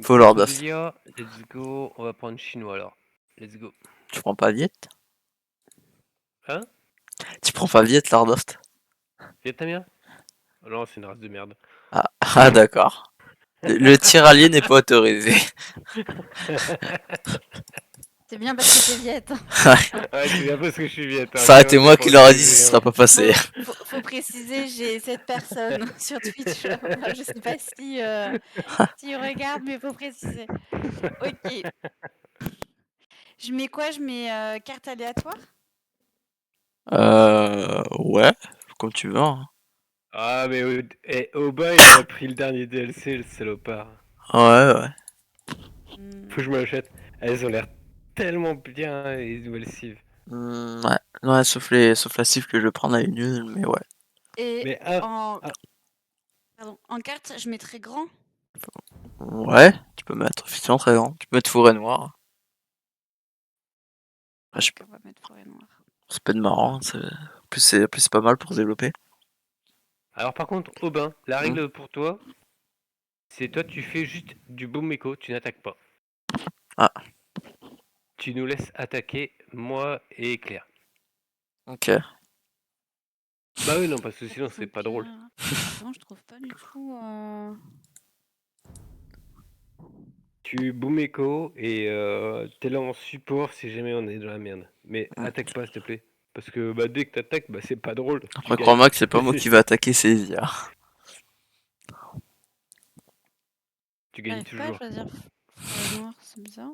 Faut Lord of. Cambodgia, let's go. On va prendre chinois alors. Let's go. Tu prends pas Viet? Hein? Tu prends pas Viet, Lord of? Vietnamien? Oh non, c'est une race de merde. Ah d'accord. Le tir allié n'est pas autorisé. C'est bien parce que t'es viette. Ouais, c'est bien parce que je suis viet. Ça a été moi qui leur ai dit, ça sera pas passé. Faut préciser, j'ai 7 personnes sur Twitch. Enfin, je sais pas si ils regardent, mais faut préciser. Ok. Je mets quoi? Je mets carte aléatoire? Ouais, comme tu veux. Hein. Ah, mais Aubin, il a pris le dernier DLC, le salopard. Ouais. Faut que je me l'achète. Elles ont l'air tellement bien, les nouvelles cives. Ouais, sauf la cible que je vais prendre, elle est nulle, mais ouais. Et Mais Pardon, en carte, je mettrais grand. Ouais, tu peux mettre effectivement très grand. Tu peux mettre forêt noire. Ouais, On va mettre forêt noire. Ça peut être marrant. En plus, c'est pas mal pour se développer. Alors par contre, Aubin, la règle pour toi, c'est toi tu fais juste du boom echo, tu n'attaques pas. Ah. Tu nous laisses attaquer moi et Claire. Ok. Bah oui, non, parce que sinon c'est pas drôle. Non, je trouve pas du tout. Tu boom echo et t'es là en support si jamais on est dans la merde. Mais attaque pas s'il te plaît. Parce que bah, dès que t'attaques, bah, c'est pas drôle. Après, crois-moi que c'est pas moi qui vais attaquer ces IA. Tu gagnes toujours. Pas à choisir forêt noire, c'est bizarre.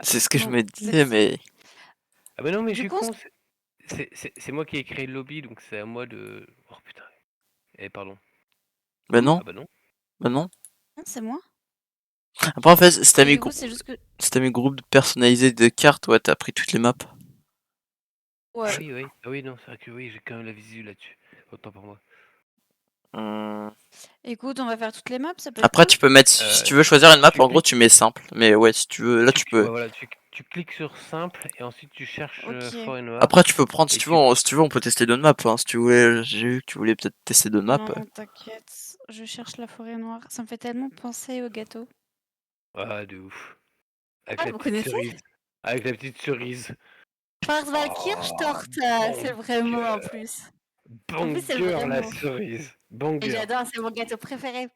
C'est ce que je me disais, mais. Ah bah non, mais je suis coup, con. C'est moi qui ai créé le lobby, donc c'est à moi de. Oh putain. Eh, pardon. Bah non. Ah bah non. Bah non. Non, c'est moi. Après, en fait, si t'as mis, que... mis groupe personnalisé de cartes, ouais, t'as pris toutes les maps. Ouais. Ah oui, non, c'est vrai que oui, j'ai quand même la visu là-dessus. Autant pour moi. Écoute, on va faire toutes les maps, ça peut Après, être tu peux mettre, si tu veux choisir une map, en gros, tu mets simple. Mais ouais, si tu veux, là, tu peux. Ouais, voilà, tu cliques sur simple et ensuite tu cherches forêt noire. Après, tu peux prendre, si tu veux, on peut tester d'autres maps. Hein, si tu voulais, j'ai vu que tu voulais peut-être tester d'autres maps. Non, t'inquiète, je cherche la forêt noire. Ça me fait tellement penser au gâteau. Ah, de ouf. Avec la vous petite connaissez cerise. Avec la petite cerise. Schwarzwaldkirschtorte, c'est vraiment en plus. En plus, c'est le vrai la mot. cerise. Et j'adore, c'est mon gâteau préféré.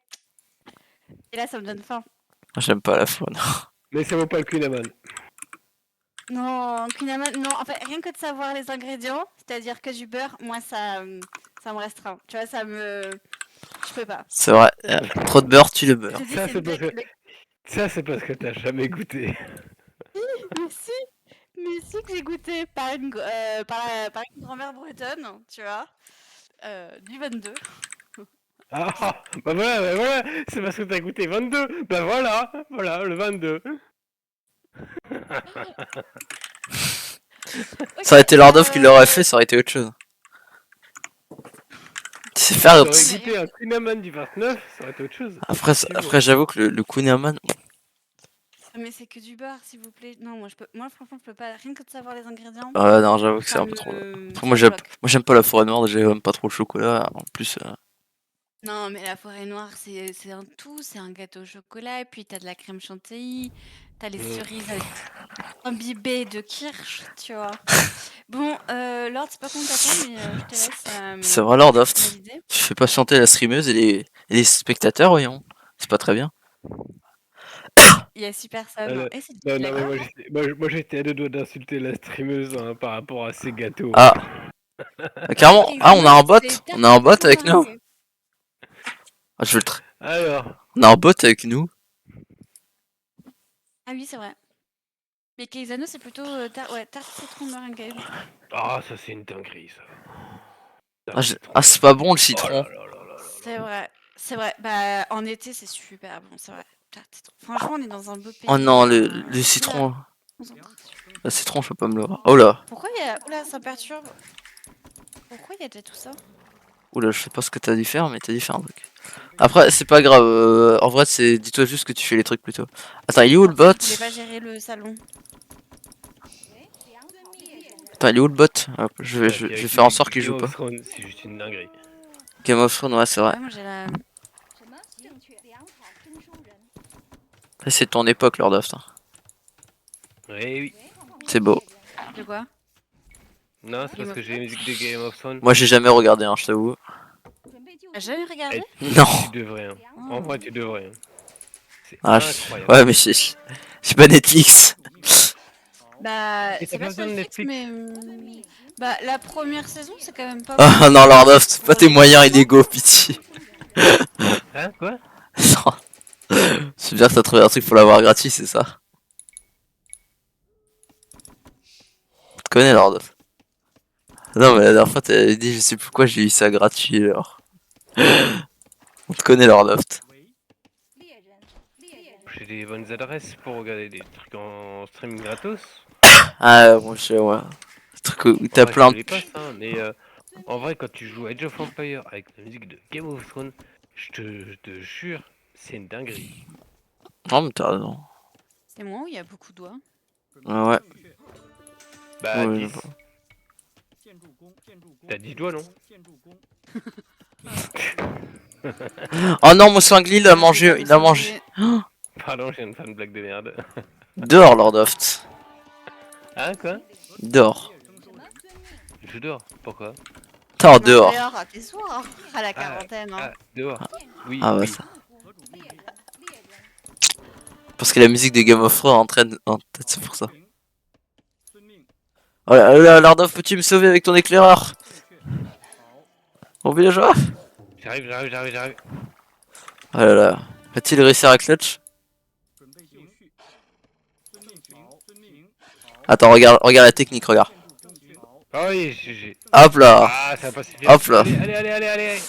Et là, ça me donne faim. J'aime pas la faune. Mais ça vaut pas le Kunaman. Non, Kunaman, non. En fait, rien que de savoir les ingrédients, c'est-à-dire que du beurre, moi, ça me restreint. Tu vois, ça me... Je peux pas. C'est vrai, trop de beurre tue le beurre. Ça, c'est parce que t'as jamais goûté. Mais si que j'ai goûté par une grand-mère bretonne, tu vois, du 22. Ah, bah voilà, c'est parce que t'as goûté 22. Bah voilà, le 22. Ça aurait été Lord of qui l'aurait fait, ça aurait été autre chose. C'est faire. T'aurais goûté un Kunaman du 29, ça aurait été autre chose. Après j'avoue que le Kunaman. Mais c'est que du beurre, s'il vous plaît. Non, moi franchement, je peux pas. Rien que de savoir les ingrédients. Ah non, j'avoue que c'est un peu trop. Après, moi j'aime pas la forêt noire, j'aime pas trop le chocolat. En plus. Non, mais la forêt noire, c'est un tout. C'est un gâteau au chocolat, et puis t'as de la crème chantilly, t'as les cerises imbibées de kirsch, tu vois. Bon, Lord, c'est pas qu'on t'attend, mais je te laisse. C'est vrai, Lord of. Tu fais patienter la streameuse et les spectateurs, voyons. C'est pas très bien. Il y a 6 personnes. Moi j'étais à deux doigts d'insulter la streameuse par rapport à ces gâteaux. Ah. Carrément. Ah, on a un bot. On a un bot avec nous. Ah, je veux le Alors. On a un bot avec nous. Ah oui, c'est vrai. Mais Keizano, c'est plutôt tarte citron meringue. Ah, ça c'est une dinguerie, ça. Ah, c'est pas bon le citron. C'est vrai. Bah, en été, c'est super bon, c'est vrai. Franchement, on est dans un beau pays. Oh non, le citron. Le citron, je peux pas me le voir. Oh là. Pourquoi il y a... Oula, ça perturbe. Pourquoi il y a tout ça? Oula, je sais pas ce que t'as dû faire, mais t'as dû faire un truc. Après, c'est pas grave. En vrai, dis-toi juste que tu fais les trucs plutôt. Attends, il est où le bot? Je voulais pas gérer le salon. Attends, il est où le bot? Hop, je vais faire en sorte qu'il joue pas. C'est juste une dinguerie. Game of Thrones, ouais, c'est vrai. Moi, j'ai la... C'est ton époque, Lord of. Ouais, oui. C'est beau. De quoi? Non, c'est Game parce of que j'ai les musiques de Game of Thrones. Moi, j'ai jamais regardé, hein, je t'avoue. T'as jamais regardé? Non. Tu devrais, hein. En vrai, tu devrais. Hein. C'est Ah, incroyable. ouais, mais j'ai pas Netflix. Bah, Et t'as c'est pas pas besoin sur de Netflix, Netflix. mais bah la première saison c'est quand même pas Ah mal. non, Lord of, c'est pas Pour tes les moyens enfants. illégaux, pitié. Hein, quoi? Non. C'est bien que t'as trouvé un truc pour l'avoir gratuit, c'est ça? Tu connais Lord of? Non, mais la dernière fois, t'avais dit, je sais plus quoi, j'ai eu ça gratuit, alors. On te connaît Lord of. J'ai des bonnes adresses pour regarder des trucs en streaming gratos. Ah, bon, je sais, ouais. Le truc où t'as Enfin, je te plein de... les passe, hein, mais en vrai, quand tu joues à Age of Empires avec la musique de Game of Thrones, je te jure, c'est une dinguerie. Non, mais t'as raison. C'est moi où il y a beaucoup de doigts. Ouais. Bah, Ouais, 10. T'as 10 doigts, non? Oh non, mon sanglier, il a mangé, il a mangé. Pardon, je viens de faire une blague de merde. Dehors, Lord of. Hein, quoi? Dehors. Je dors. Pourquoi? T'es Non, dehors. dehors à tes soirs, à la quarantaine. Hein. Dehors. Oui, Ah, bah oui. ça. Parce que la musique de Game of Thrones entraîne en tête, c'est pour ça. Oh là, Lord of, peux-tu me sauver avec ton éclaireur? Mon villageois? J'arrive. Oh là là. Va-t-il réussir à clutch? Attends, regarde la technique, regarde. Ah oui, j'ai. Hop là. Ah, ça va pas suffire. Hop là. Allez.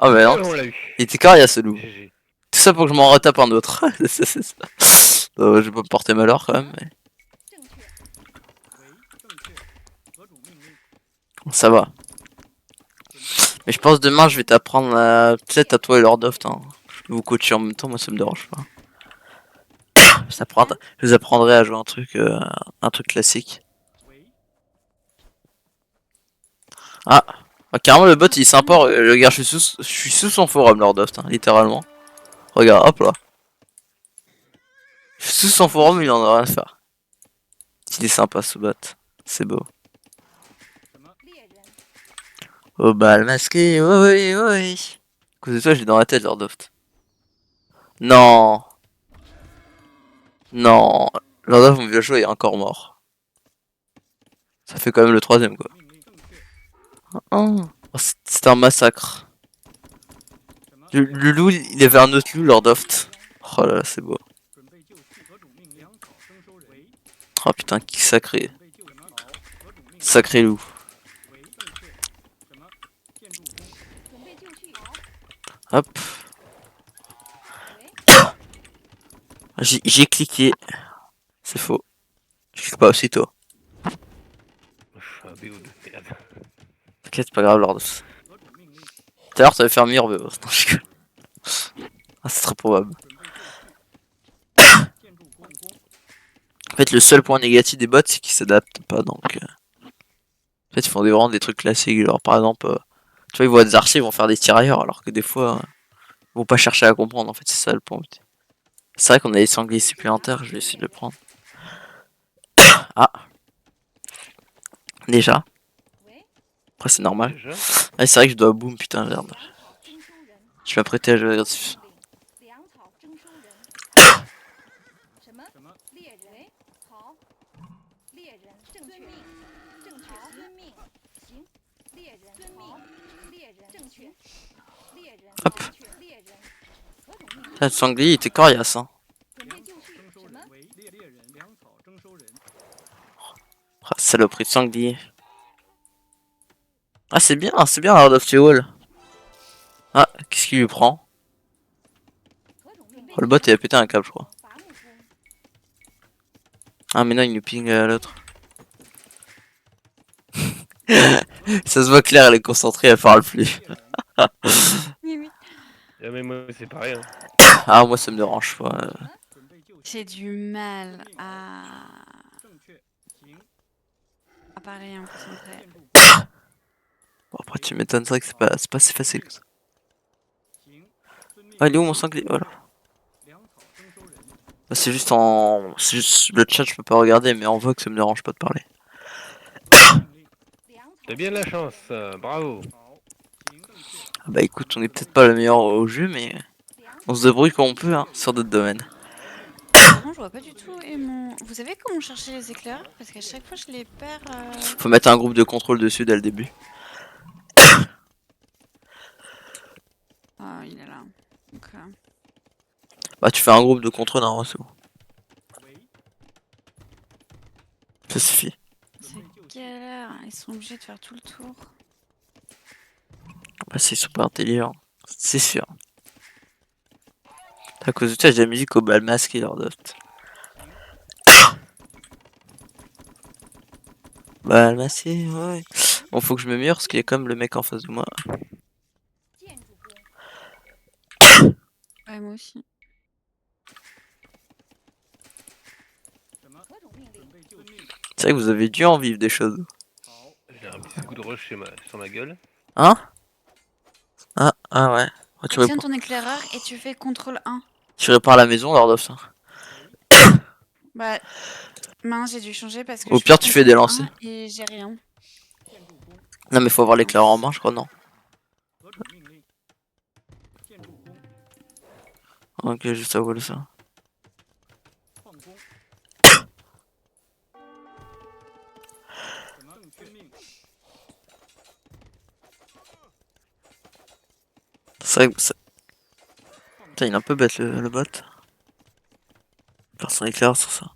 Oh mais non. On l'a eu. Il était coriace ce loup. GG. Tout ça pour que je m'en retape un autre. C'est ça. Je vais pas me porter malheur quand même. Mais... Ça va. Mais je pense demain je vais t'apprendre peut-être à toi et Lord of. Hein. Je peux vous coacher en même temps, moi ça me dérange pas. Je vous apprendrai à jouer un truc classique. Ah, carrément le bot il est sympa. Regarde, je suis sous son forum Lord of, hein, littéralement. Regarde, hop là. Je suis sous son forum, il en a rien à faire. Il est sympa ce bot, c'est beau. Oh bal masqué, oui. À cause de toi, j'ai dans la tête Lord of. Non. Non. Lord of, mon villageois est encore mort. Ça fait quand même le troisième quoi. Oh, c'était un massacre. Le loup, il avait un autre loup, Lord of. Oh là là, c'est beau. Oh putain, qui sacré. Sacré loup. Hop. J'ai cliqué. C'est faux. Je clique pas aussitôt. Un BO de merde. T'inquiète, c'est pas grave, Lord. Tout à l'heure, ça va faire meilleur BO. Non, je rigole. Ah, c'est très probable. En fait, le seul point négatif des bots, c'est qu'ils s'adaptent pas. Donc, en fait, ils font vraiment des trucs classiques. Genre, par exemple, tu vois, ils voient des archers, ils vont faire des tirailleurs. Alors que des fois, ils vont pas chercher à comprendre. En fait, c'est ça le point. C'est vrai qu'on a des sangliers supplémentaires. Je vais essayer de le prendre. Ah. Déjà. Après, c'est normal. Déjà. Ah, c'est vrai que je dois boom, putain, merde. Je vais m'apprêter à jouer agressif. Hop. Le sanglier il était coriace, hein. Ah, saloperie de sanglier. Ah, c'est bien Lord of the Wall. Ah, qu'est-ce qu'il lui prend? Oh, le bot il a pété un câble, je crois. Ah, mais non, il nous ping l'autre. Ça se voit clair, elle est concentrée, elle parle plus. Oui. Ah, mais moi, c'est pareil. Hein. Ah, moi ça me dérange pas. J'ai du mal à parler en concentré. Bon, après, tu m'étonnes, c'est vrai que c'est pas si facile que ça. Ah, il est où mon sanglier? Voilà. Bah, c'est juste en... C'est juste le chat, je peux pas regarder, mais en voix ça me dérange pas de parler. T'as bien de la chance, bravo. Ah bah écoute, on est peut-être pas le meilleur au jeu, mais on se débrouille comme on peut, hein, sur d'autres domaines. Par contre, je vois pas du tout. Et mon... Vous savez comment chercher les éclairs? Parce qu'à chaque fois, je les perds. Faut mettre un groupe de contrôle dessus dès le début. Ah, il est là. Ok. Bah tu fais un groupe de contrôle, non, c'est bon. Ça suffit. C'est galère. Ils sont obligés de faire tout le tour. Bah c'est super intelligent. C'est sûr. À cause de ça, j'ai la musique au bal masqué, Lord of. Bal masqué, ouais. Bon, faut que je me mire parce qu'il y a comme le mec en face de moi. Ouais, moi aussi. C'est vrai que vous avez dû en vivre des choses. J'ai un petit coup de rush sur ma gueule. Hein? Ah ouais. Ouais, Tiens ton éclaireur et tu fais CTRL 1. tu répares la maison, Lord of. Bah, mince, j'ai dû changer parce que Au je pire, fais tu fais CTRL des lancers. 1 et j'ai rien. Non, mais faut avoir l'éclaireur en main, je crois, non. Ok, juste à voler ça. C'est vrai que ça... Putain, il est un peu bête le bot. Faire son éclaireur sur ça.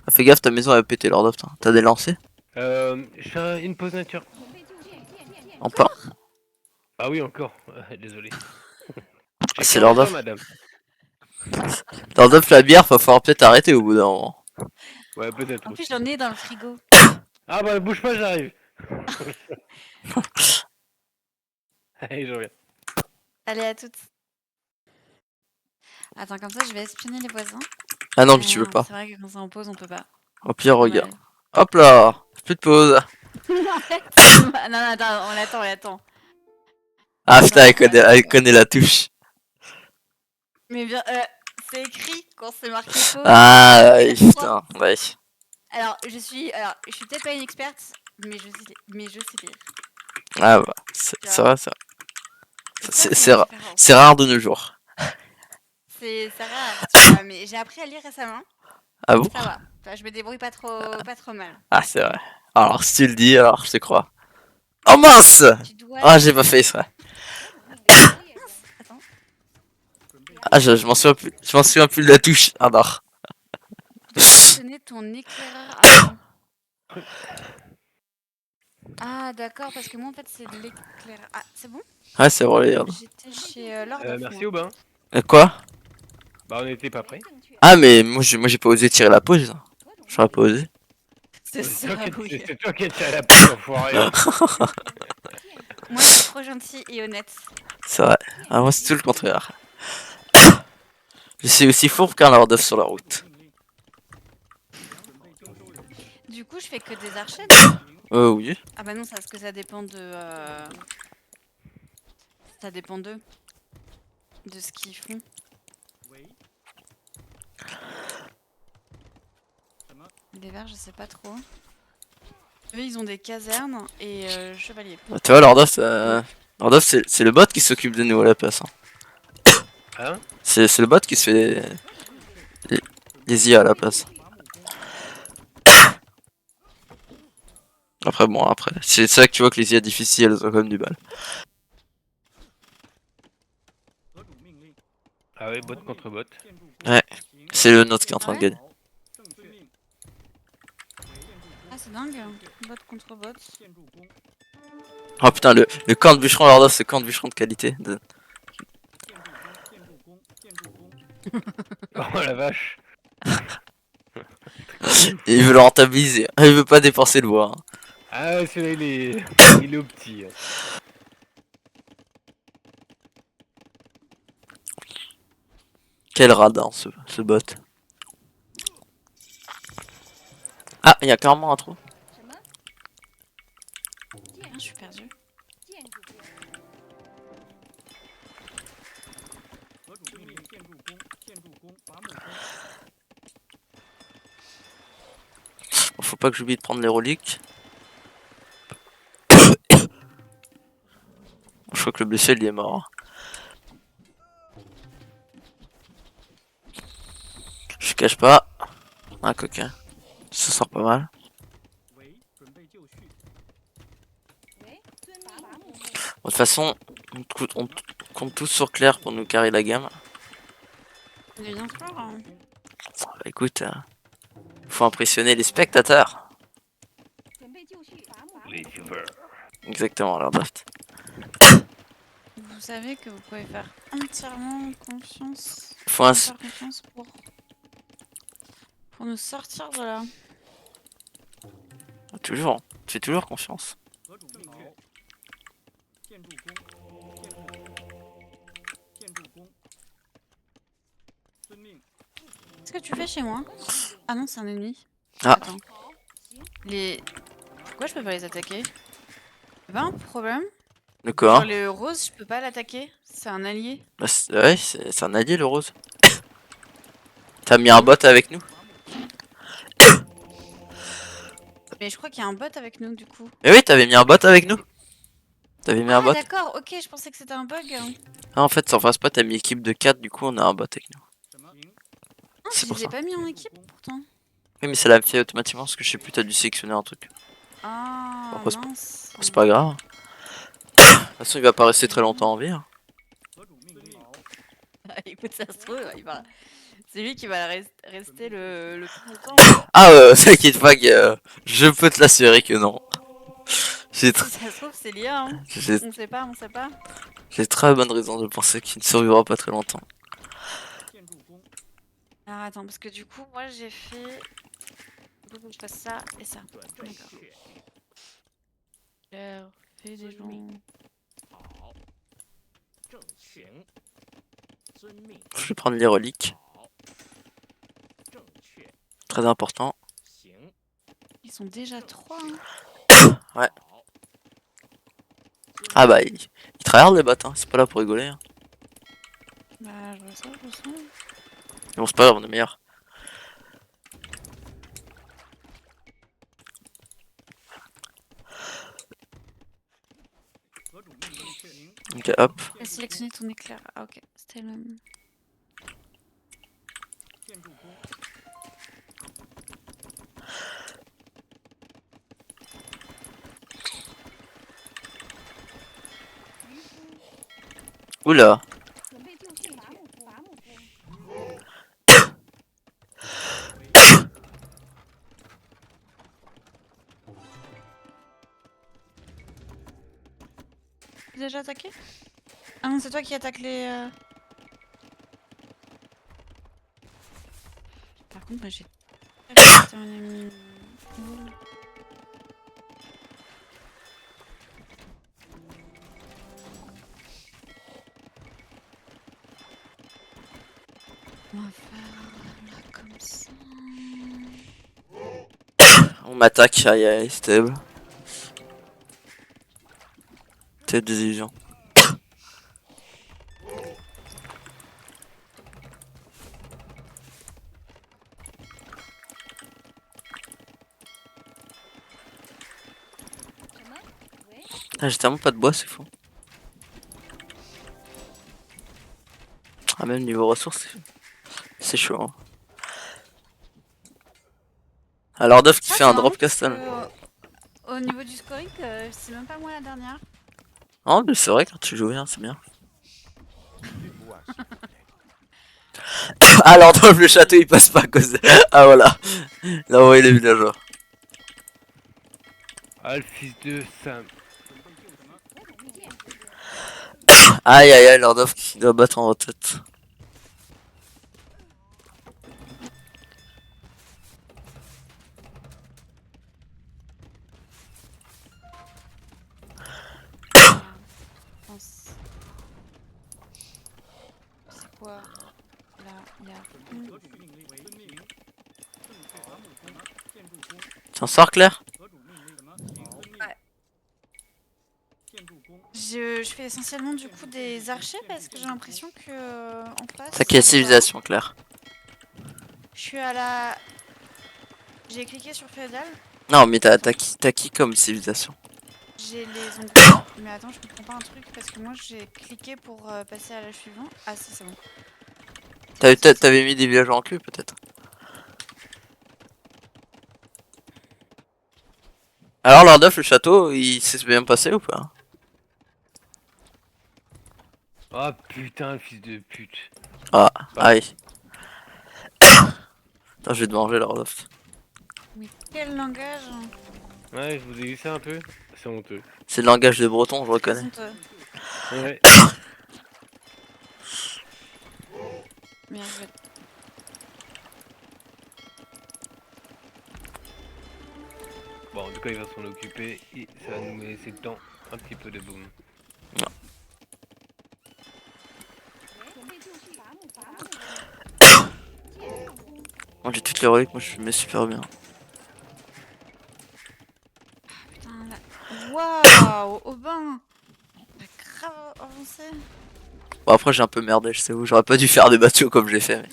Ah, fais gaffe, ta maison elle va péter, Lord of. T'as des lancers? Je fais une pause nature. En pas. Ah oui, encore. Désolé. J'ai C'est 40 Lord ans, of. madame. Lord of, la bière, va falloir peut-être arrêter au bout d'un moment. Ouais, peut-être En plus, aussi. j'en ai dans le frigo. Ah bah, bouge pas, j'arrive. Allez, je reviens. Allez, à toutes. Attends, comme ça, je vais espionner les voisins. Ah non, mais tu veux pas. C'est vrai que quand c'est en pause, on peut pas. Au pire, regarde. Ouais. Hop là, plus de pause. non, non, attends, on l'attend. Ah putain, Attends, elle connaît la touche. Mais bien, c'est écrit quand c'est marqué pause. Ah, putain, ouais. Alors, je suis peut-être pas une experte, mais je sais lire. Ah bah, c'est vrai, ça. Ça, C'est rare de nos jours. C'est rare, tu vois, mais j'ai appris à lire récemment. Ah bon? Ça va. Enfin, je me débrouille pas trop mal. Ah, c'est vrai. Alors, si tu le dis, alors je te crois. Oh mince! Tu dois. Ah, j'ai pas fait ça. Attends. Ah, je m'en souviens plus. Je m'en souviens plus de la touche. Ah non. Tu dois donner ton éclaireur avant. Ah, d'accord, parce que moi, en fait, c'est de l'éclaireur. Ah, c'est bon? Ouais, c'est vrai, regarde. J'étais chez Lord of Merci, moi. Aubin. Quoi? Bah, on n'était pas prêts. Ah, mais moi, j'ai pas osé tirer la pause. J'aurais pas osé. C'est ça, oui. C'est toi qui as tiré la pause, enfoiré. Moi, je suis trop gentille et honnête. C'est vrai. Ah, moi, c'est tout le contraire. Je suis aussi fourbe qu'un Lord of sur la route. Du coup, je fais que des archers. Oui. Ah bah non, parce que ça dépend de... Ça dépend d'eux. De ce qu'ils font. Les verts, je sais pas trop. Eux, ils ont des casernes et chevaliers. Tu vois, Lord of, c'est le bot qui s'occupe de nous à la place. Hein? C'est le bot qui se fait les IA à la place. Après, bon, après. C'est ça que tu vois que les IA difficiles, elles ont quand même du mal. Ah ouais, bot contre bot. Ouais. C'est le nôtre qui est en train de gagner. Ah, c'est dingue. Bot contre bot. Oh putain, le camp de bûcheron Lord of, c'est camp de bûcheron de qualité. Oh la vache. Il veut le rentabiliser. Il veut pas dépenser le bois. Hein. Ah ouais, celui-là, il est au petit. Quel radin ce bot. Ah, il y a carrément un trou. Ah, je suis perdue. Bon, faut pas que j'oublie de prendre les reliques. Je crois que le blessé il est mort. Je cache pas. Un coquin. Ça sort pas mal. Bon, de toute façon, on compte tous sur Claire pour nous carrer la gamme. Mais bien sûr. Hein. Bah, écoute, faut impressionner les spectateurs. Les viewers. Exactement, leur draft. Vous savez que vous pouvez faire entièrement confiance. Faut un... Faire confiance pour nous sortir de là. Toujours, tu fais toujours confiance. Qu'est-ce que tu fais chez moi? Ah non, c'est un ennemi. Ah. Attends. Pourquoi je peux pas les attaquer? Y'a pas un problème? De quoi? Genre le rose, je peux pas l'attaquer? C'est un allié? Bah, ouais, c'est un allié le rose. T'as mis un bot avec nous? Mais je crois qu'il y a un bot avec nous du coup. Mais oui, t'avais mis un bot avec nous. T'avais mis un Ah bot. d'accord, ok, je pensais que c'était un bug. Ah, en fait, sans face pas, t'as mis équipe de 4, du coup on a un bot avec nous. Ah, C'est je pour les ai ça. pas mis en équipe pourtant. Oui, mais ça l'a fait automatiquement parce que je sais plus, t'as dû sélectionner un truc. Ah Après, mince. C'est pas grave. De toute façon, il va pas rester très longtemps en vie. Hein. Écoute, ça se trouve, c'est lui qui va rester le plus longtemps. Ah, t'inquiète pas que je peux te l'assurer que non. J'ai Si ça se trouve, c'est lié, hein. On sait pas, on sait pas. J'ai très bonne raison de penser qu'il ne survivra pas très longtemps. Alors attends, parce que du coup, moi j'ai fait. Il faut que je fasse ça et ça. D'accord. Fait des gens. Je vais prendre les reliques. Très important. Ils sont déjà 3. Hein. Ouais. Ah bah, il tryhard les bots, hein. C'est pas là pour rigoler. Hein. Bah, je vois ça, je vois ça. Mais bon, c'est pas grave, on est meilleur. Ok, hop. T'as sélectionné ton éclair. Ah, ok, c'était le même. Oula. Déjà attaqué? Ah non, c'est toi qui attaques les. Par contre, moi j'ai. C'était un ennemi. On va faire là comme ça. On m'attaque, aïe aïe, stable. Tête des illusions. Ah, j'ai tellement pas de bois, c'est fou. Ah, même niveau ressources, c'est chaud. Hein. Alors, Duff qui fait un drop castle. Au niveau du scoring, c'est même pas moi la dernière. Oh, mais c'est vrai, quand tu joues bien, c'est bien. Alors, Duff, le château il passe pas à cause de. Ah, voilà. Là, ouais, les villageois. Ah, le fils de Sam. Aïe aïe aïe, Lord of qui doit battre en retraite. C'est quoi? Là, il y a. T'en sors, Claire? Ouais. Je fais essentiellement du coup des archers parce que j'ai l'impression que en face. C'est quelle ça va. civilisation, Claire? Je suis à la. J'ai cliqué sur féodal. Non, mais t'as qui comme civilisation? J'ai les onglets. Mais attends, je comprends pas un truc parce que moi j'ai cliqué pour passer à l'âge suivant. Ah si, c'est bon. T'avais mis des villageois en cul, peut-être? Alors, Lord of, le château, il s'est bien passé ou pas? Ah putain, le fils de pute. Ah, Bah. aïe. Attends, je vais te manger, Lord of. Mais quel langage hein. Ouais, je vous ai dit ça un peu. C'est honteux. C'est le langage de breton, je Très reconnais. honteux. Ouais. Merde, je vais- Bon, en tout cas, il va s'en occuper et ça va nous laisser le temps un petit peu de boom. Moi, j'ai toutes les reliques, moi, je mets super bien. Putain, là. Waouh, Aubin. T'as grave avancé. Bon, après, j'ai un peu merdé, je sais où. J'aurais pas dû faire des bateaux comme j'ai fait. Mais...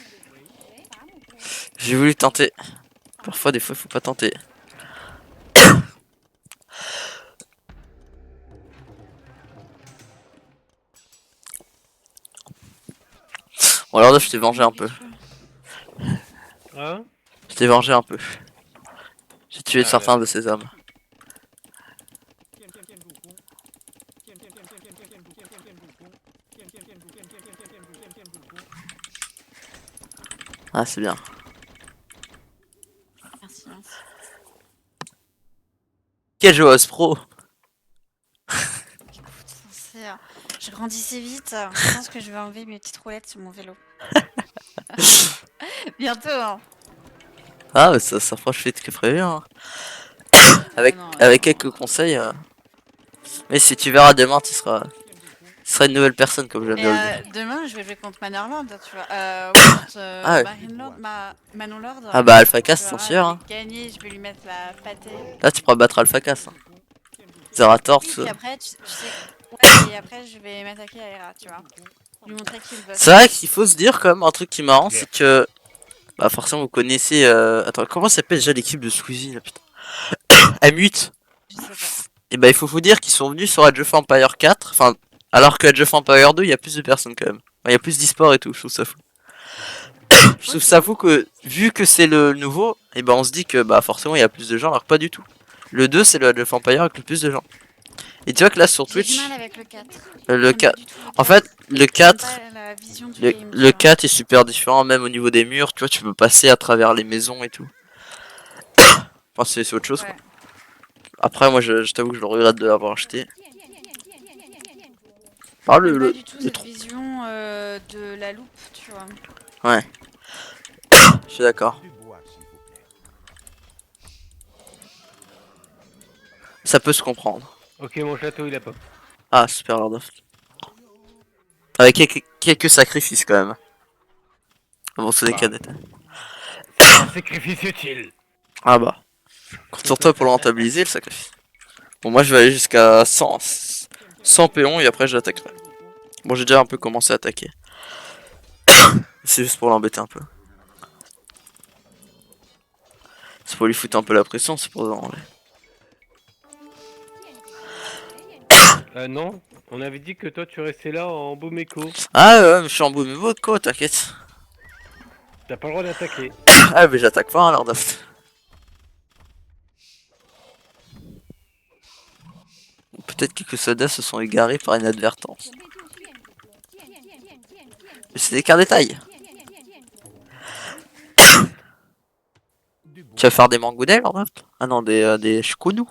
j'ai voulu tenter. Parfois, des fois, il faut pas tenter. Bon, alors là, je t'ai vengé un peu. Hein? Je t'ai vengé un peu. J'ai tué Ah, certains ouais. de ces hommes. Ah, c'est bien. Merci, merci. Quel jeu OS Pro? Je grandissais vite. Je pense que je vais enlever mes petites roulettes sur mon vélo. Bientôt, hein. Ah, mais ça s'approche vite que prévu. Hein. Avec, non, avec quelques conseils. Mais si tu verras demain, tu seras une nouvelle personne, comme j'aime Mais bien le dire. demain, je vais jouer contre Manorlord, tu vois. Contre Ah ouais. Marine Lord, Manon Lord. Ah bah, Alpha Tu Cast, c'est verras, sûr. je Hein. vais gagner, je vais lui mettre la pâtée. Là, tu pourras battre Alpha Cast. Hein. Zerator, Oui, tout puis ça. après, tu sais. Ouais, et après, je vais m'attaquer à Hera, tu vois. Lui montrer qui est le boss. C'est vrai qu'il faut se dire, quand même, un truc qui est marrant, c'est que. Bah, forcément, vous connaissez. Attends, comment s'appelle déjà l'équipe de Squeezie là, putain? M8. Je sais pas. Et bah, il faut vous dire qu'ils sont venus sur Age of Empire 4. Enfin, alors que Age of Empire 2, il y a plus de personnes quand même. Enfin, il y a plus d'e-sport et tout, je trouve ça fou. Je trouve ça fou que, vu que c'est le nouveau, et ben on se dit que bah forcément il y a plus de gens, alors que pas du tout. Le 2, c'est le Age of Empire avec le plus de gens. Et tu vois que là sur J'ai Twitch, du mal avec le 4. le J'aime pas 4. du tout le En 4. fait, le J'aime 4, pas la vision du le, game, tu le vois. 4 est super différent, même au niveau des murs, tu vois, tu peux passer à travers les maisons et tout. Enfin, c'est autre chose quoi. Ouais. Après, moi je t'avoue que je le regrette de l'avoir acheté. Par J'aime pas du tout le cette 3. vision de la loupe, tu vois. Ouais, je suis d'accord. Ça peut se comprendre. Ok, mon château, il a pas. Ah, super Lord of. Avec quelques sacrifices quand même. Bon, c'est des Bah. cas d'état. C'est un sacrifice utile. Ah bah. Compte sur toi pour le rentabiliser le sacrifice. Bon, moi je vais aller jusqu'à 100 péons et après j'attaquerai. Bon, j'ai déjà un peu commencé à attaquer. C'est juste pour l'embêter un peu. C'est pour lui foutre un peu la pression, c'est pour le ranger. Non, on avait dit que toi tu restais là en beau méco. Ah ouais, mais je suis en bout de votre quoi, t'inquiète. T'as pas le droit d'attaquer. Ah, mais j'attaque pas, hein, Lord of. Peut-être que quelques soldats se sont égarés par inadvertance. Mais c'est des cas détails. Tu vas faire des mangoudets, Lord of? Ah non, des choukounous.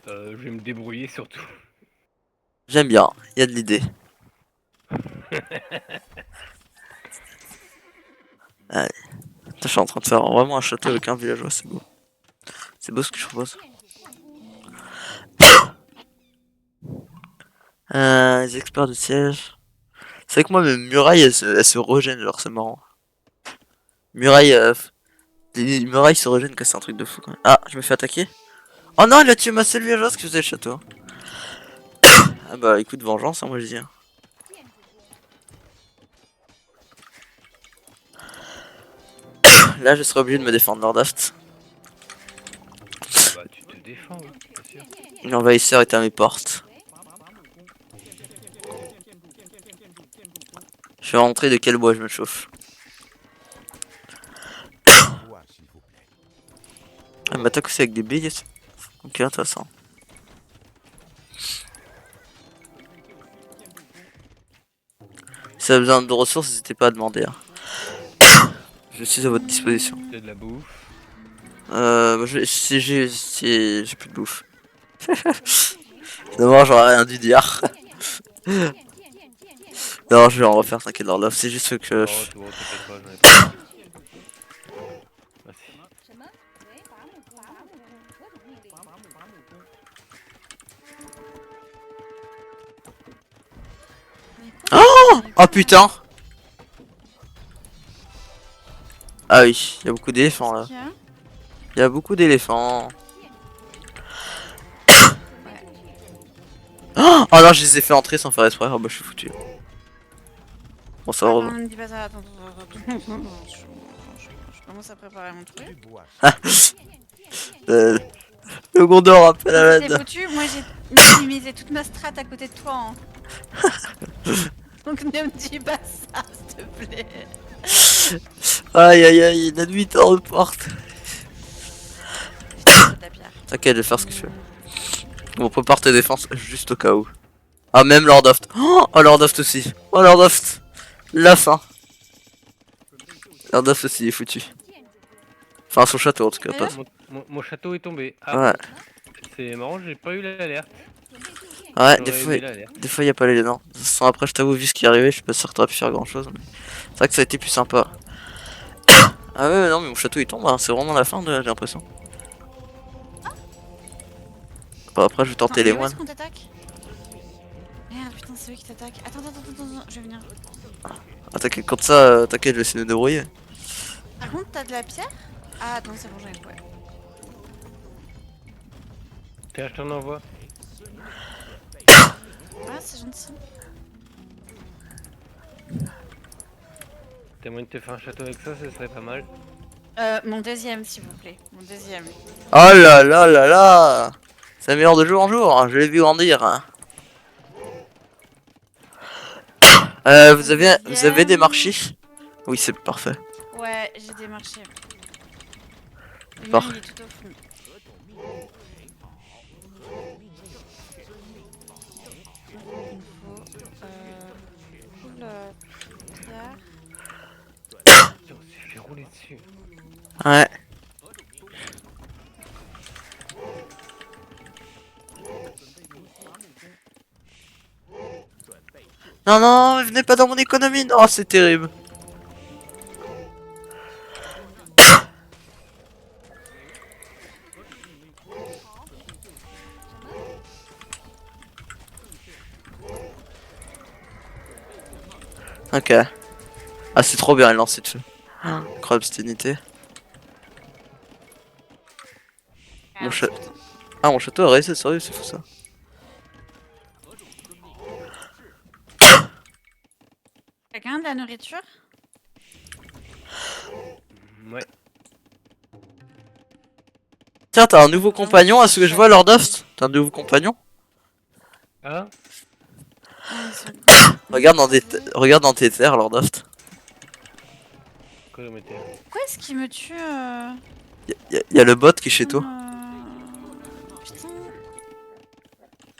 Je vais me débrouiller surtout. J'aime bien, il y a de l'idée. Allez. Putain, je suis en train de faire vraiment un château avec un villageois, c'est beau. C'est beau ce que je propose. Les experts de siège. C'est vrai que moi, mes murailles, elles se régènent, genre, c'est marrant. Murailles, les murailles se régènent, que c'est un truc de fou quand même. Ah, je me fais attaquer. Oh non, il a tué ma seule villageoise qui faisait le château. Ah bah écoute, vengeance, hein, moi je dis. Là, je serais obligé de me défendre Lordaft. Bah, tu te défends, oui, bien sûr. L'envahisseur est à mes portes. Je vais rentrer de quel bois je me chauffe. Elle m'attaque aussi avec des billes. Ok, intéressant. Si vous avez besoin de ressources, n'hésitez pas à demander. Hein. Je suis à votre disposition. T'as de la bouffe. J'ai plus de bouffe. D'abord, j'aurais rien dû dire. Non, je vais en refaire, t'inquiète, Lord. C'est juste que. Non, c'est bon, t'inquiète pas, j'en ai pas. Merci. Oh putain! Ah oui, il y a beaucoup d'éléphants là. Qu'est-ce qu'il y a? Il y a beaucoup d'éléphants. Oh non, je les ai fait entrer sans faire exprès. Oh bah, je suis foutu. Bon, ça va. Attends, ne dis pas ça. Attends. Je commence à préparer mon truc. Le Gondor appelle à T'es l'aide. foutu, moi j'ai minimisé toute ma strat à côté de toi. Hein. Donc ne me dis pas ça, s'il te plaît. Aïe aïe aïe, la nuit en porte. J'ai de la pierre. T'inquiète, je vais faire ce que je veux. Bon, prépare tes défenses juste au cas où. Ah, même Lordaft. Oh, Lordaft aussi. Oh, Lordaft. La fin. Lordaft aussi est foutu. Enfin, son château en tout cas, Mais pas. là- Mon château est tombé. Ah, Ouais, c'est marrant, j'ai pas eu l'alerte. ouais, J'aurais aimé l'alerte. des fois y a pas les non. Sans après, je t'avoue, vu ce qui est arrivé, je suis pas sûr que t'aurais pu faire grand chose. C'est vrai que ça a été plus sympa. Ah ouais, non, mais mon château il tombe, hein. C'est vraiment la fin, j'ai l'impression. Bon, après, je vais tenter les mais où moines. est-ce qu'on t'attaque? Merde, putain, c'est eux qui t'attaquent. Attends, je vais venir. Ah, t'inquiète, comme ça, t'inquiète, je vais essayer de me débrouiller. Par contre, t'as de la pierre? Ah, attends, c'est bon, j'en ai trouvé. Tiens, je t'en envoie. Ah, c'est gentil. T'as moyen de te faire un château avec ça, ce serait pas mal. Mon deuxième, s'il vous plaît. Mon deuxième. Oh là là là là! Ça améliore de jour en jour, hein. Je l'ai vu grandir. Hein. Vous avez des marchés? Oui, c'est parfait. Ouais, j'ai des marchés. Le Parfait. mien, il est tout au fond. Il me faut full pierre. Putain, on s'est fait rouler dessus. Ouais. Non, non, venez pas dans mon économie. Non, c'est terrible. Ok. Ah, c'est trop bien, elle lancé de feu. Incroyable obstinité. Mon putain. Ah, mon château a réussi, sérieux, c'est fou ça. Quelqu'un a de la nourriture? Ouais. Tiens, t'as un nouveau compagnon à ce que je vois, Lord Oft. T'as un nouveau compagnon? Ah, Regarde dans tes terres, Lord Oft. quoi je m'étais. Pourquoi est-ce qu'il me tue Y a le bot qui est chez toi. Putain.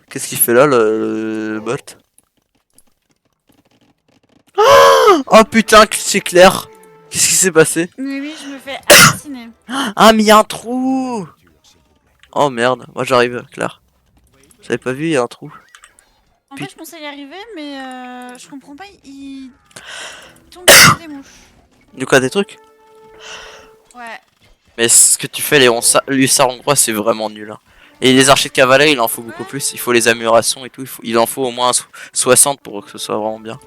Qu'est-ce qu'il fait là, le bot? Oh putain, c'est clair. Qu'est-ce qui s'est passé? Mais oui, je me fais assassiner. Ah, mais y a un trou. Oh merde, moi j'arrive, Claire. J'avais pas vu, y a un trou. En Puis- fait, je pensais y arriver, mais je comprends pas, il tombe sur des mouches. Du coup, des trucs. Ouais. Mais ce que tu fais, les hussards hongrois, c'est vraiment nul. Hein. Et les archers de cavalerie, il en faut beaucoup plus. Il faut les améliorations et tout. Il en faut au moins 60 pour que ce soit vraiment bien.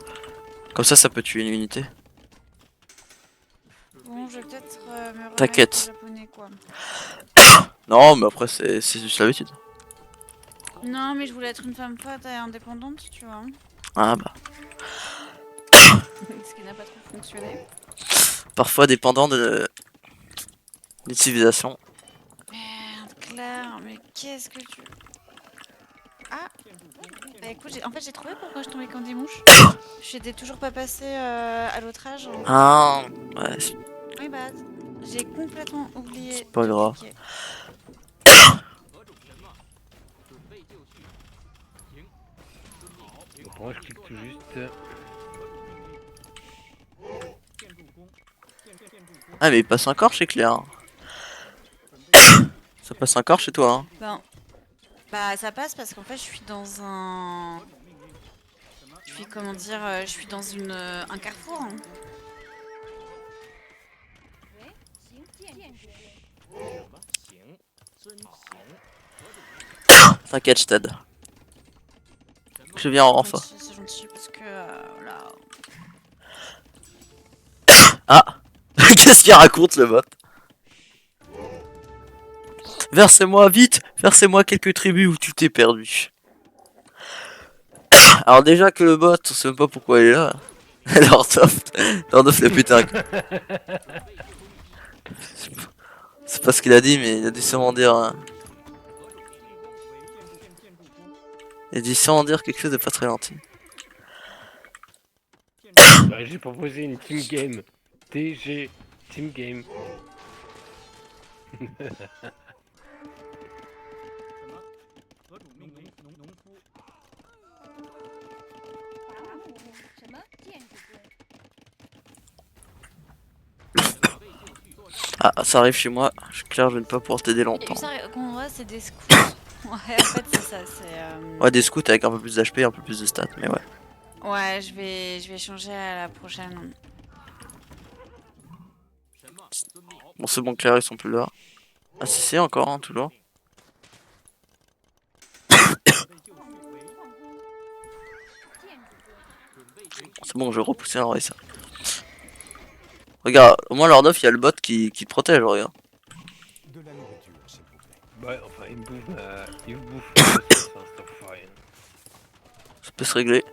Comme ça peut tuer une unité. Bon, je vais peut-être me remettre T'inquiète. au japonais, quoi. Non, mais après, c'est juste l'habitude. Non, mais je voulais être une femme forte et indépendante, tu vois. Ah bah. Ce qui n'a pas trop fonctionné. Parfois dépendant de l'utilisation. Merde, Claire, mais qu'est-ce que tu... Ah, bah écoute, en fait j'ai trouvé pourquoi je tombais comme des mouches. J'étais toujours pas passée à l'autre âge. Ah, ouais, c'est Oui bah, j'ai complètement oublié pas de grave. cliquer. Donc moi je clique tout juste. Ah, mais il passe encore chez Claire. Ça passe encore chez toi, hein. Ben, bah ça passe parce qu'en fait je suis dans un... Je suis comment dire, je suis dans un carrefour. Hein. T'inquiète, je t'aide. Je viens en renfort. C'est gentil parce que là... Ah. Qu'est-ce qu'il raconte le bot? Versez-moi vite, versez-moi quelques tribus où tu t'es perdu. Alors déjà que le bot, on sait même pas pourquoi il est là. Lord of le putain. C'est pas ce qu'il a dit, mais il a dû sûrement dire. Il a dû sûrement dire quelque chose de pas très gentil. Bah, j'ai proposé une team game. TG Team Game. Ah, ça arrive chez moi. Je suis clair, je vais ne pas pouvoir t'aider Et longtemps. ça, qu'on voit, c'est des scouts. Ouais, en fait, c'est ça, c'est... Ouais, des scouts avec un peu plus d'HP, un peu plus de stats, mais ouais. Ouais, je vais changer à la prochaine. Bon, c'est bon, Claire, ils sont plus là. Ah, si, c'est encore, hein, toujours. C'est bon, je vais repousser un ça. Regarde, au moins, Lord of, il y a le bot qui te protège, regarde. De la nourriture, s'il vous plaît. Ouais, enfin, il me bouffe il me bouffe ma ressource, hein, cet enfoiré. Ça peut se régler.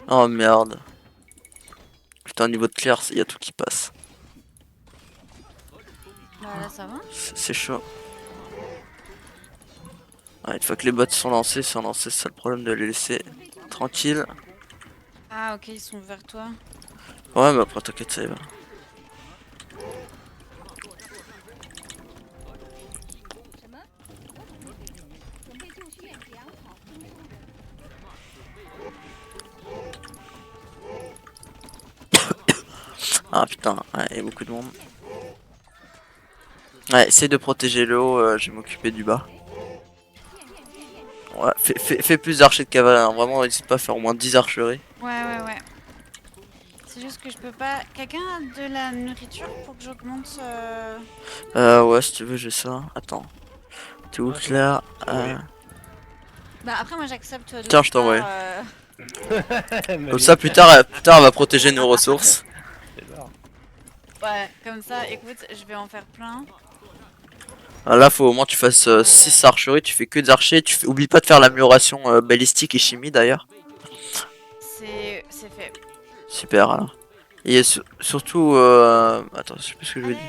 Oh merde. Putain, au niveau de Claire, il y a tout qui passe. Bah là, ça va. C'est chaud. Ouais, une fois que les bots sont lancés, c'est ça le problème de les laisser tranquilles. Ah, ok, ils sont vers toi. Ouais, mais après, t'inquiète, ça y va. Ah putain, ouais, il y a beaucoup de monde. Ouais, essaye de protéger le haut, je vais m'occuper du bas. Ouais, fais plus d'archers de cavalerie, hein. Vraiment, n'hésite pas à faire au moins 10 archeries. Ouais. C'est juste que je peux pas... Quelqu'un a de la nourriture pour que j'augmente... Ouais, si tu veux, j'ai ça. Attends. T'es où, Ah, Claire? ouais. Bah après, moi, j'accepte de Tiens, je t'envoie. Comme ça, plus tard, elle va protéger nos ressources. Ouais, comme ça, écoute, je vais en faire plein. Ah, là, faut au moins que tu fasses 6 archeries, tu fais que des archers. Oublie pas de faire l'amélioration balistique et chimie d'ailleurs. C'est fait. Super, alors. Et surtout, attends, je sais plus ce que je À veux dire.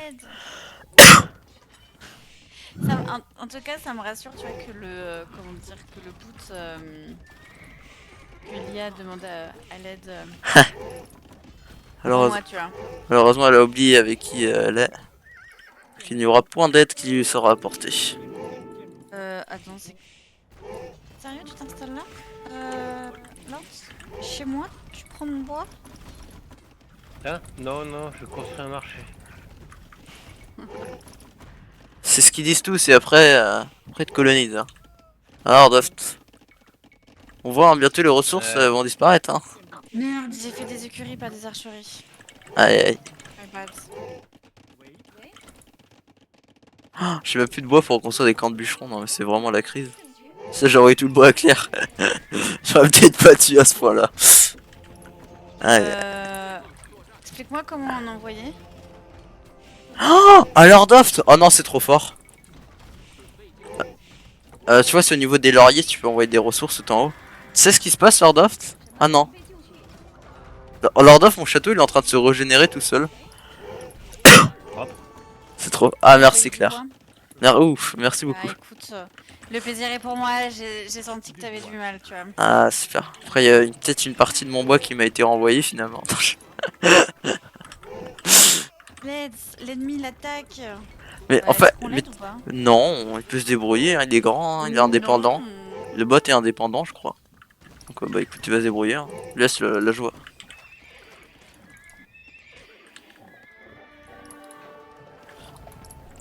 l'aide. En tout cas, ça me rassure, tu vois, que le... comment dire, que le boot... que l'IA demande à l'aide pour Alors, moi, tu vois. malheureusement, elle a oublié avec qui elle est. Qu'il n'y aura point d'aide qui lui sera apportée. Attends, c'est... Sérieux, tu t'installes là Lance, chez moi, tu prends mon bois. Hein? Non, je construis un marché. C'est ce qu'ils disent tous, et après ils te colonisent. Hein. Alors, Doft. On voit, hein, bientôt les ressources vont disparaître. Hein. Merde, j'ai fait des écuries, pas des archeries. Aïe aïe. My bad. J'ai même plus de bois pour construire des camps de bûcherons, non mais c'est vraiment la crise. Ça, j'ai envoyé tout le bois à Claire. J'aurais peut-être pas tué à ce point-là. Ah, Explique-moi comment on envoyait. oh, un Lordoft. Oh non, c'est trop fort. Tu vois, c'est au niveau des lauriers, tu peux envoyer des ressources tout en haut. Tu sais ce qui se passe, Lordoft? Ah non. Lordoft, mon château, il est en train de se régénérer tout seul. C'est trop. Ah, merci Claire. Ouf, merci beaucoup. Ah, écoute, le plaisir est pour moi, j'ai senti que t'avais du mal, tu vois. Ah, super. Après, il y a peut-être une partie de mon bois qui m'a été renvoyée finalement. L'ennemi l'attaque. Mais Ouais, en fait, est-ce qu'on l'aide ou pas? non, il peut se débrouiller, hein, il est grand, hein, il est indépendant. Non. Le bot est indépendant, je crois. Donc, bah écoute, tu vas se débrouiller. Hein. Laisse la joie.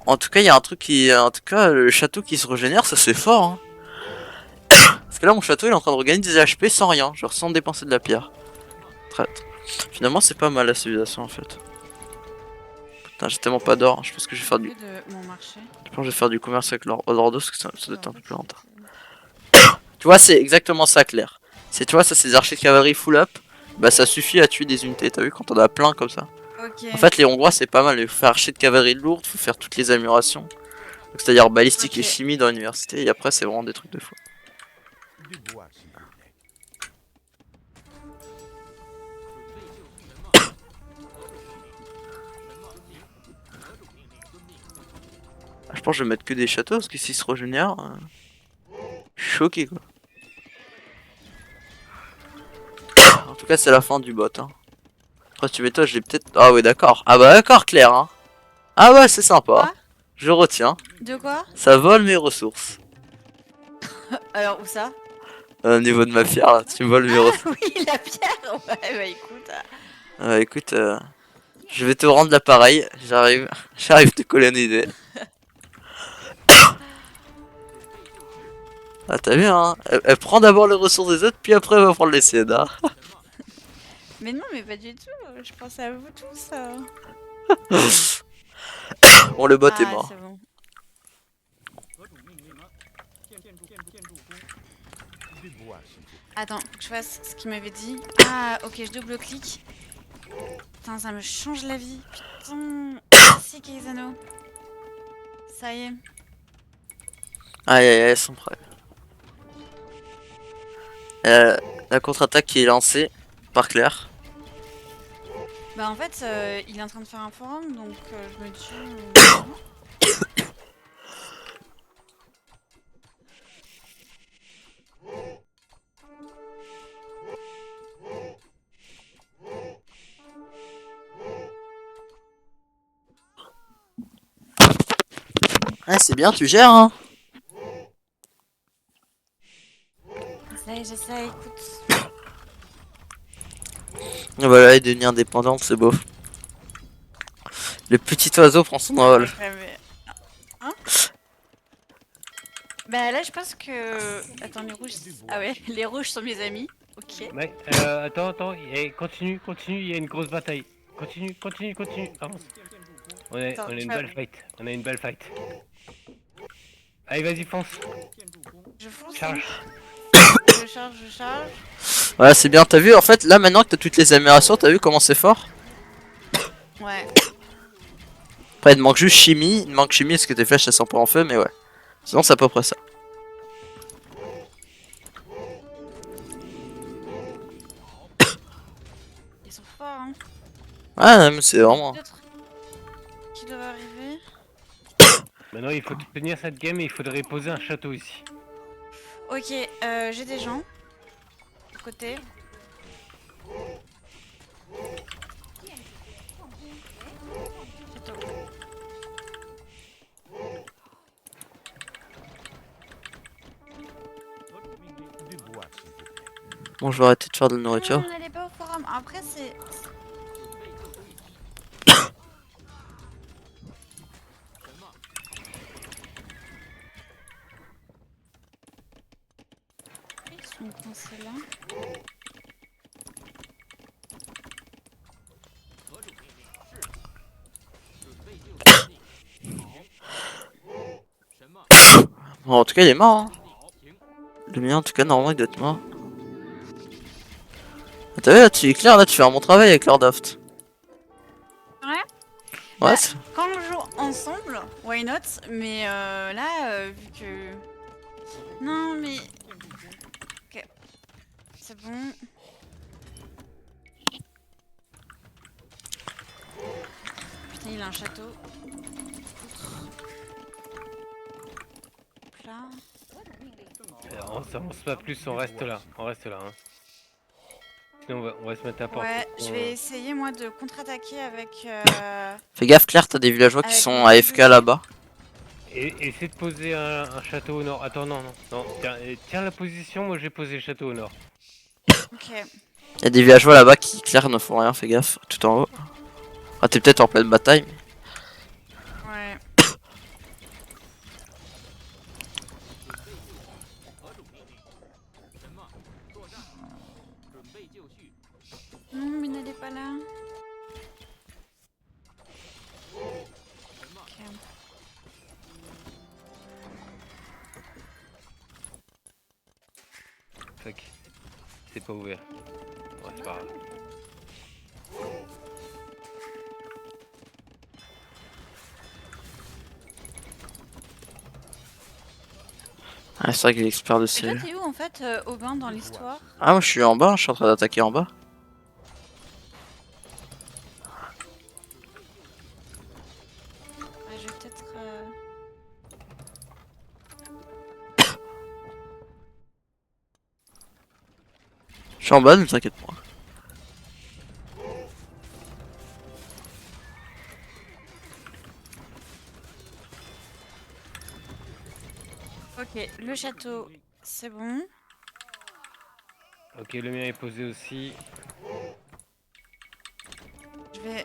En tout cas, il y a un truc qui. En tout cas, le château qui se régénère, ça c'est fort. Hein. Parce que là, mon château il est en train de regagner des HP sans rien, genre sans dépenser de la pierre. Traître. Finalement, c'est pas mal la civilisation en fait. Putain, j'ai tellement pas d'or, hein. Je pense que je vais faire du. De mon marché. Je pense que je vais faire du commerce avec Lordos parce que ça doit être un peu plus longtemps. Tu vois, c'est exactement ça, Claire. C'est, tu vois, ça, c'est des archers de cavalerie full up. Bah, ça suffit à tuer des unités. T'as vu quand on a plein comme ça. Ok. En fait, les Hongrois, c'est pas mal. Il faut faire archer de cavalerie lourde, faut faire toutes les améliorations. C'est-à-dire balistique et Ok. chimie dans l'université. Et après, c'est vraiment des trucs de fou. Du bois, s'il vous plaît. Ah, je pense que je vais mettre que des châteaux parce que s'ils se régénèrent. Je suis choqué quoi. En tout cas, c'est la fin du bot. Hein. Après, tu m'étonnes, je l'ai peut-être. Ah, ouais, d'accord. Ah, bah, d'accord, Claire. Hein. Ah, ouais, c'est sympa. Quoi? Je retiens. De quoi? Ça vole mes ressources. Alors, où ça? Au niveau de ma pierre, là, tu me voles mes ressources. Oui, la pierre. Ouais, bah écoute. Écoute, je vais te rendre l'appareil. J'arrive. J'arrive te coloniser. Ah, t'as vu, hein? Elle prend d'abord les ressources des autres, puis après, elle va prendre les siennes. Hein. Mais non, mais pas du tout. Je pensais à vous tous. Bon, le bot est Ah, mort. c'est bon. Du bois, s'il vous plaît. Attends, faut que je fasse ce qu'il m'avait dit. Ah, ok, je double-clique. Putain, ça me change la vie. Putain. Merci, Kaizano. Ça y est. Aïe, aïe, aïe, elles sont prêts. La contre-attaque qui est lancée par Claire. Bah, en fait, il est en train de faire un forum, donc je me dis. Ah, c'est bien, tu gères, hein? J'essaie, écoute. Voilà, et devenir indépendante, c'est beau. Le petit oiseau prend son envol. Hein? Bah là, je pense que. Attends, les rouges. Ah ouais, les rouges sont mes amis. Ok. Mec, attends, continue, il y a une grosse bataille. Continue, avance. On a Attends, une belle fight, Allez, vas-y, fonce, Je fonce. charge. Je charge. Voilà, c'est bien, t'as vu, en fait, là, maintenant que t'as toutes les améliorations, t'as vu comment c'est fort? Ouais. Après, il te manque juste chimie. Il te manque chimie parce que tes flèches elles sont pas en feu, mais ouais. Sinon, c'est à peu près ça. Ils sont forts, hein. Ah, mais c'est vraiment. D'autres qui doivent arriver. Maintenant, il faut tenir cette game et il faudrait poser un château ici. Ok, j'ai des gens. À côté. Château. Du bois, s'il vous plaît. Bon, je vais arrêter de faire de la Non, nourriture. on n'allait pas au forum. Après, c'est. Ils sont coincés là. Bon, en tout cas, il est mort. Hein. Le mien, en tout cas, normalement, il doit être mort. Ah, t'as vu, là, tu es clair, là, tu fais un bon travail avec Lord Oft. Ouais. Ouais, Bah, c'est- quand on joue ensemble, why not? Mais là, vu que... Non, mais... Ok, c'est bon. Putain, il a un château. Hop là. On s'avance pas plus, on reste là. On reste là. Hein. Sinon, on va se mettre à portée. Ouais, je vais essayer moi de contre-attaquer avec... Fais gaffe, Claire, t'as des villageois qui avec sont beaucoup AFK de- là-bas. Et essaie de poser un château au nord. Attends, non. Tiens la position, moi j'ai posé le château au nord. Ok. Y'a des villageois là-bas qui, Claire, ne font rien, fais gaffe, tout en haut. Ah, t'es peut-être en pleine bataille, mais... Ouais. Non, mais n'allez pas là. Ok. Fuck. C'est pas ouvert. Ouais, c'est pas grave. Ah, c'est vrai qu'il est expert de Et toi, ces... t'es où en fait, Aubin, dans l'histoire? Ah, moi je suis en bas, je suis en train d'attaquer en bas. Ouais, je vais peut-être... Je suis en bas, ne t'inquiète pas. Ok, le château, c'est bon. Ok, le mien est posé aussi. Je vais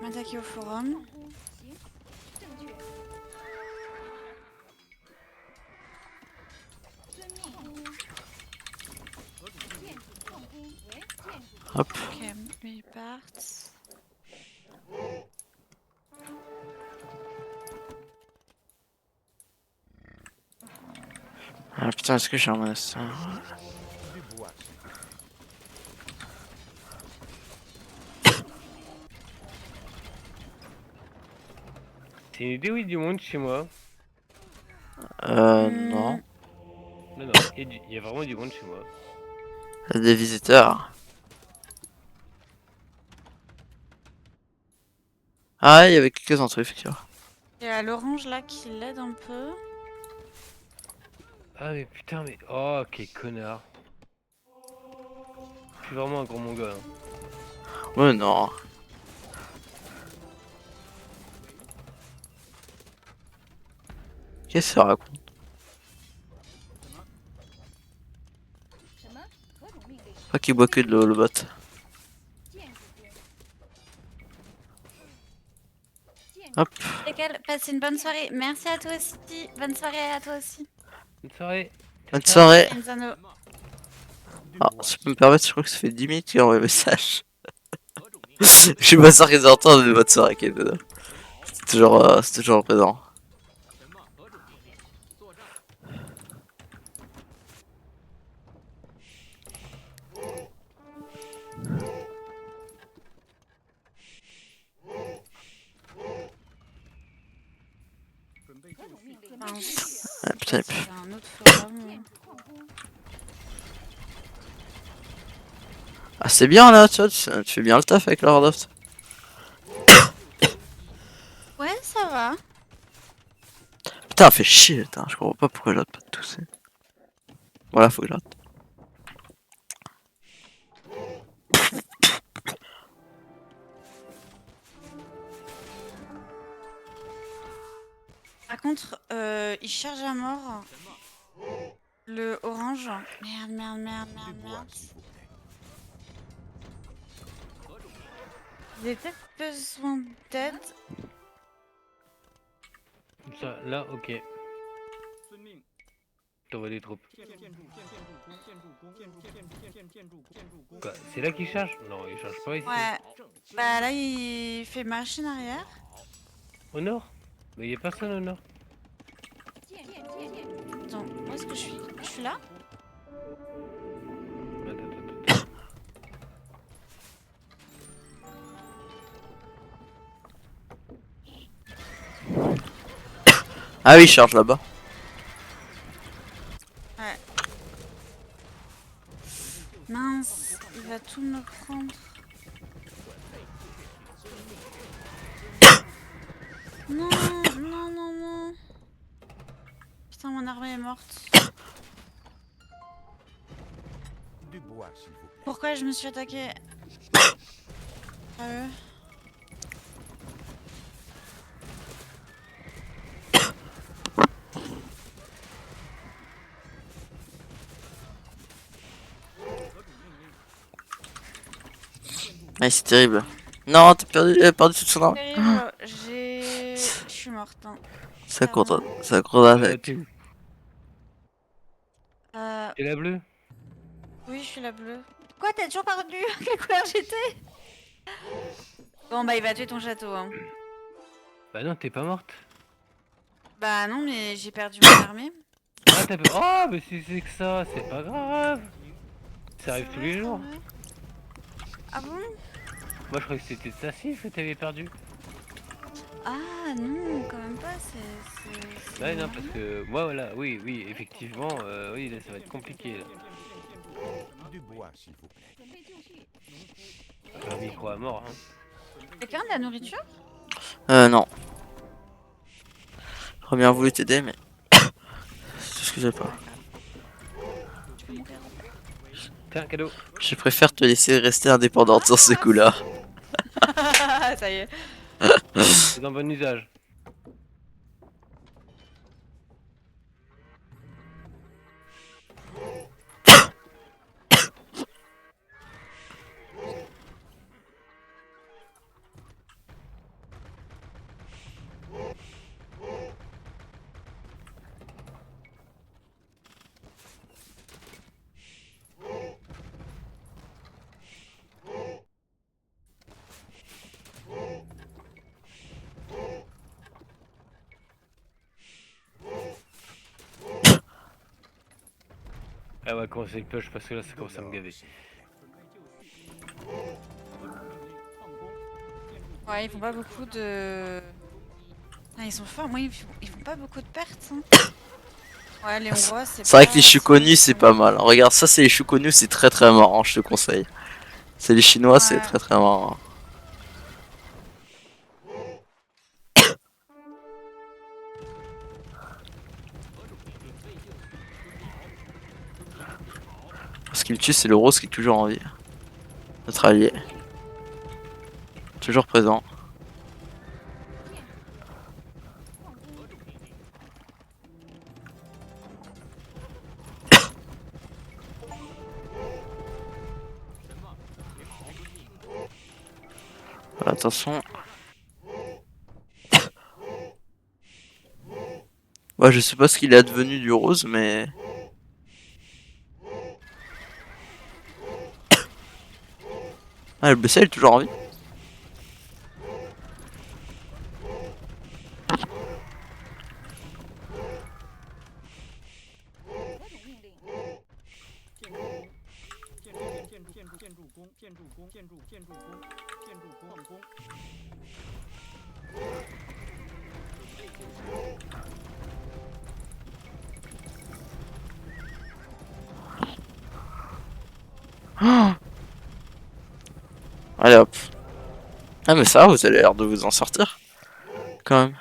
m'attaquer au forum. Hop. Ok, lui ils partent. Ah putain, est-ce que j'ai un monastère? Du bois, s'il vous plaît. C'est une idée où il y a du monde chez moi. Non. Non, il y a vraiment du monde chez moi. Il y a des visiteurs. Ah, il y avait quelques entrées, effectivement. Il y a l'orange là qui l'aide un peu. Ah mais putain, mais... Oh, quel connard. Je suis vraiment un gros mongol. Hein. Ouais, non. Qu'est-ce que ça raconte? Pas qu'il boit que de l'eau, le bot. Hop. Lesquels, passez une bonne soirée. Merci à toi aussi. Bonne soirée à toi aussi. Bonne soirée. Bonne soirée. Enzano. Du Ah, bois. si je peux me permettre, je crois que ça fait 10 minutes qu'il a envoyé un message. Je suis pas sûr qu'ils entendent, mais bonne soirée, Kevin. C'est toujours présent. Mince. Ah, putain, C'est un autre forum. ah, c'est bien là, tu vois, tu fais bien le taf avec Lord Oft. Ouais, ça va. Putain, fait chier, putain, je comprends pas pourquoi j'arrête pas de tousser. Voilà, faut que j'arrête. Par contre, il charge à mort le orange. Merde. J'ai peut-être besoin d'aide. Ça, là, ok. T'envoies des troupes. Quoi, c'est là qu'il charge? Non, il charge pas ici. Ouais. Bah là, il fait machine arrière. Au nord? Mais y a personne au nord. Attends, où est-ce que je suis? Je suis là? Attends. Ah oui, charge là-bas. Mince, il va tout me prendre. Non, non, non, non. Putain, mon armée est morte. Du bois, s'il vous plaît. Pourquoi je me suis attaqué à eux? Ouais, c'est terrible. Non, t'as perdu toute son arme. Terrible, je suis morte. Hein. Ça Clairement. court, ça court avec. T'es où? Euh, T'es la bleue? oui, je suis la bleue. Quoi, t'as toujours pas retenu quelle couleur j'étais? Bon, bah, il va tuer ton château. Hein. Bah non, t'es pas morte. Bah, non, mais j'ai perdu mon armée. Ah, t'as pas... Oh, mais si c'est que ça, c'est pas grave. Ça arrive C'est tous vrai, les c'est jours. vrai. Ah bon? Moi, je croyais que c'était passif que t'avais perdu. Ah non, quand même pas, c'est Ouais, non, normal. parce que moi, voilà, oui, effectivement, oui, là, ça va être compliqué. Là. Du bois, s'il vous plaît. Un micro à mort, hein. Quelqu'un de la nourriture? Non. J'aurais bien voulu t'aider, mais. C'est tout ce que j'ai pas. Tu peux mourir. Tiens, cadeau. Je préfère te laisser rester indépendante sur ce coup-là. Ça y est. C'est dans bon usage. Ah ouais, commencer le push parce que là, ça commence à me gaver. Ouais, ils font pas beaucoup de... Ah, ils sont forts, moi ils font pas beaucoup de pertes. Hein. Ouais, les Hongrois c'est C'est vrai que pas... les choux connus, c'est pas mal. Regarde, ça, c'est les choux connus, c'est très très marrant, je te conseille. C'est les chinois, c'est Ouais. très très marrant. Ce qui me tue, c'est le rose qui est toujours en vie. Notre allié. Toujours présent. Voilà, attention. Ouais, je sais pas ce qu'il est advenu du rose, mais... Ah, le BC, il est toujours en vie. Oh, allez hop. Ah, mais ça va, vous avez l'air de vous en sortir. Quand même.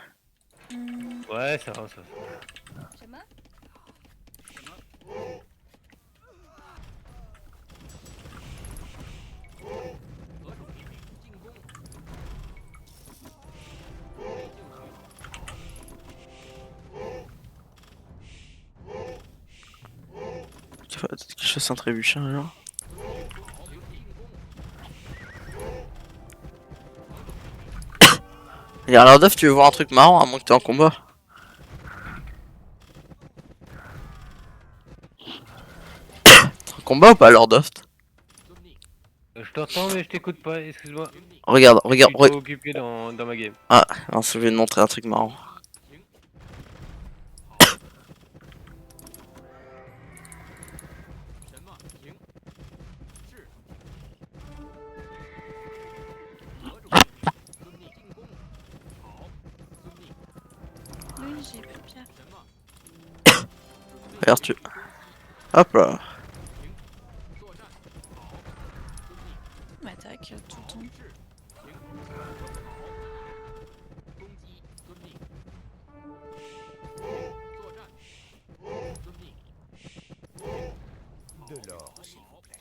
Ouais, ça va, ça va. Quelque chose sans trébuchin, alors. Et alors, Dove, tu veux voir un truc marrant à moins que t'es en combat? T'es en combat ou pas, Lord Oft? Je t'entends, mais je t'écoute pas, excuse-moi. Regarde, Je regarde, suis trop occupé dans ma game. Ah, mince, je vais te montrer un truc marrant. j'ai plus de pierre. Regarde, tu. Hop là. M'attaque tout le temps. De l'or, s'il vous plaît.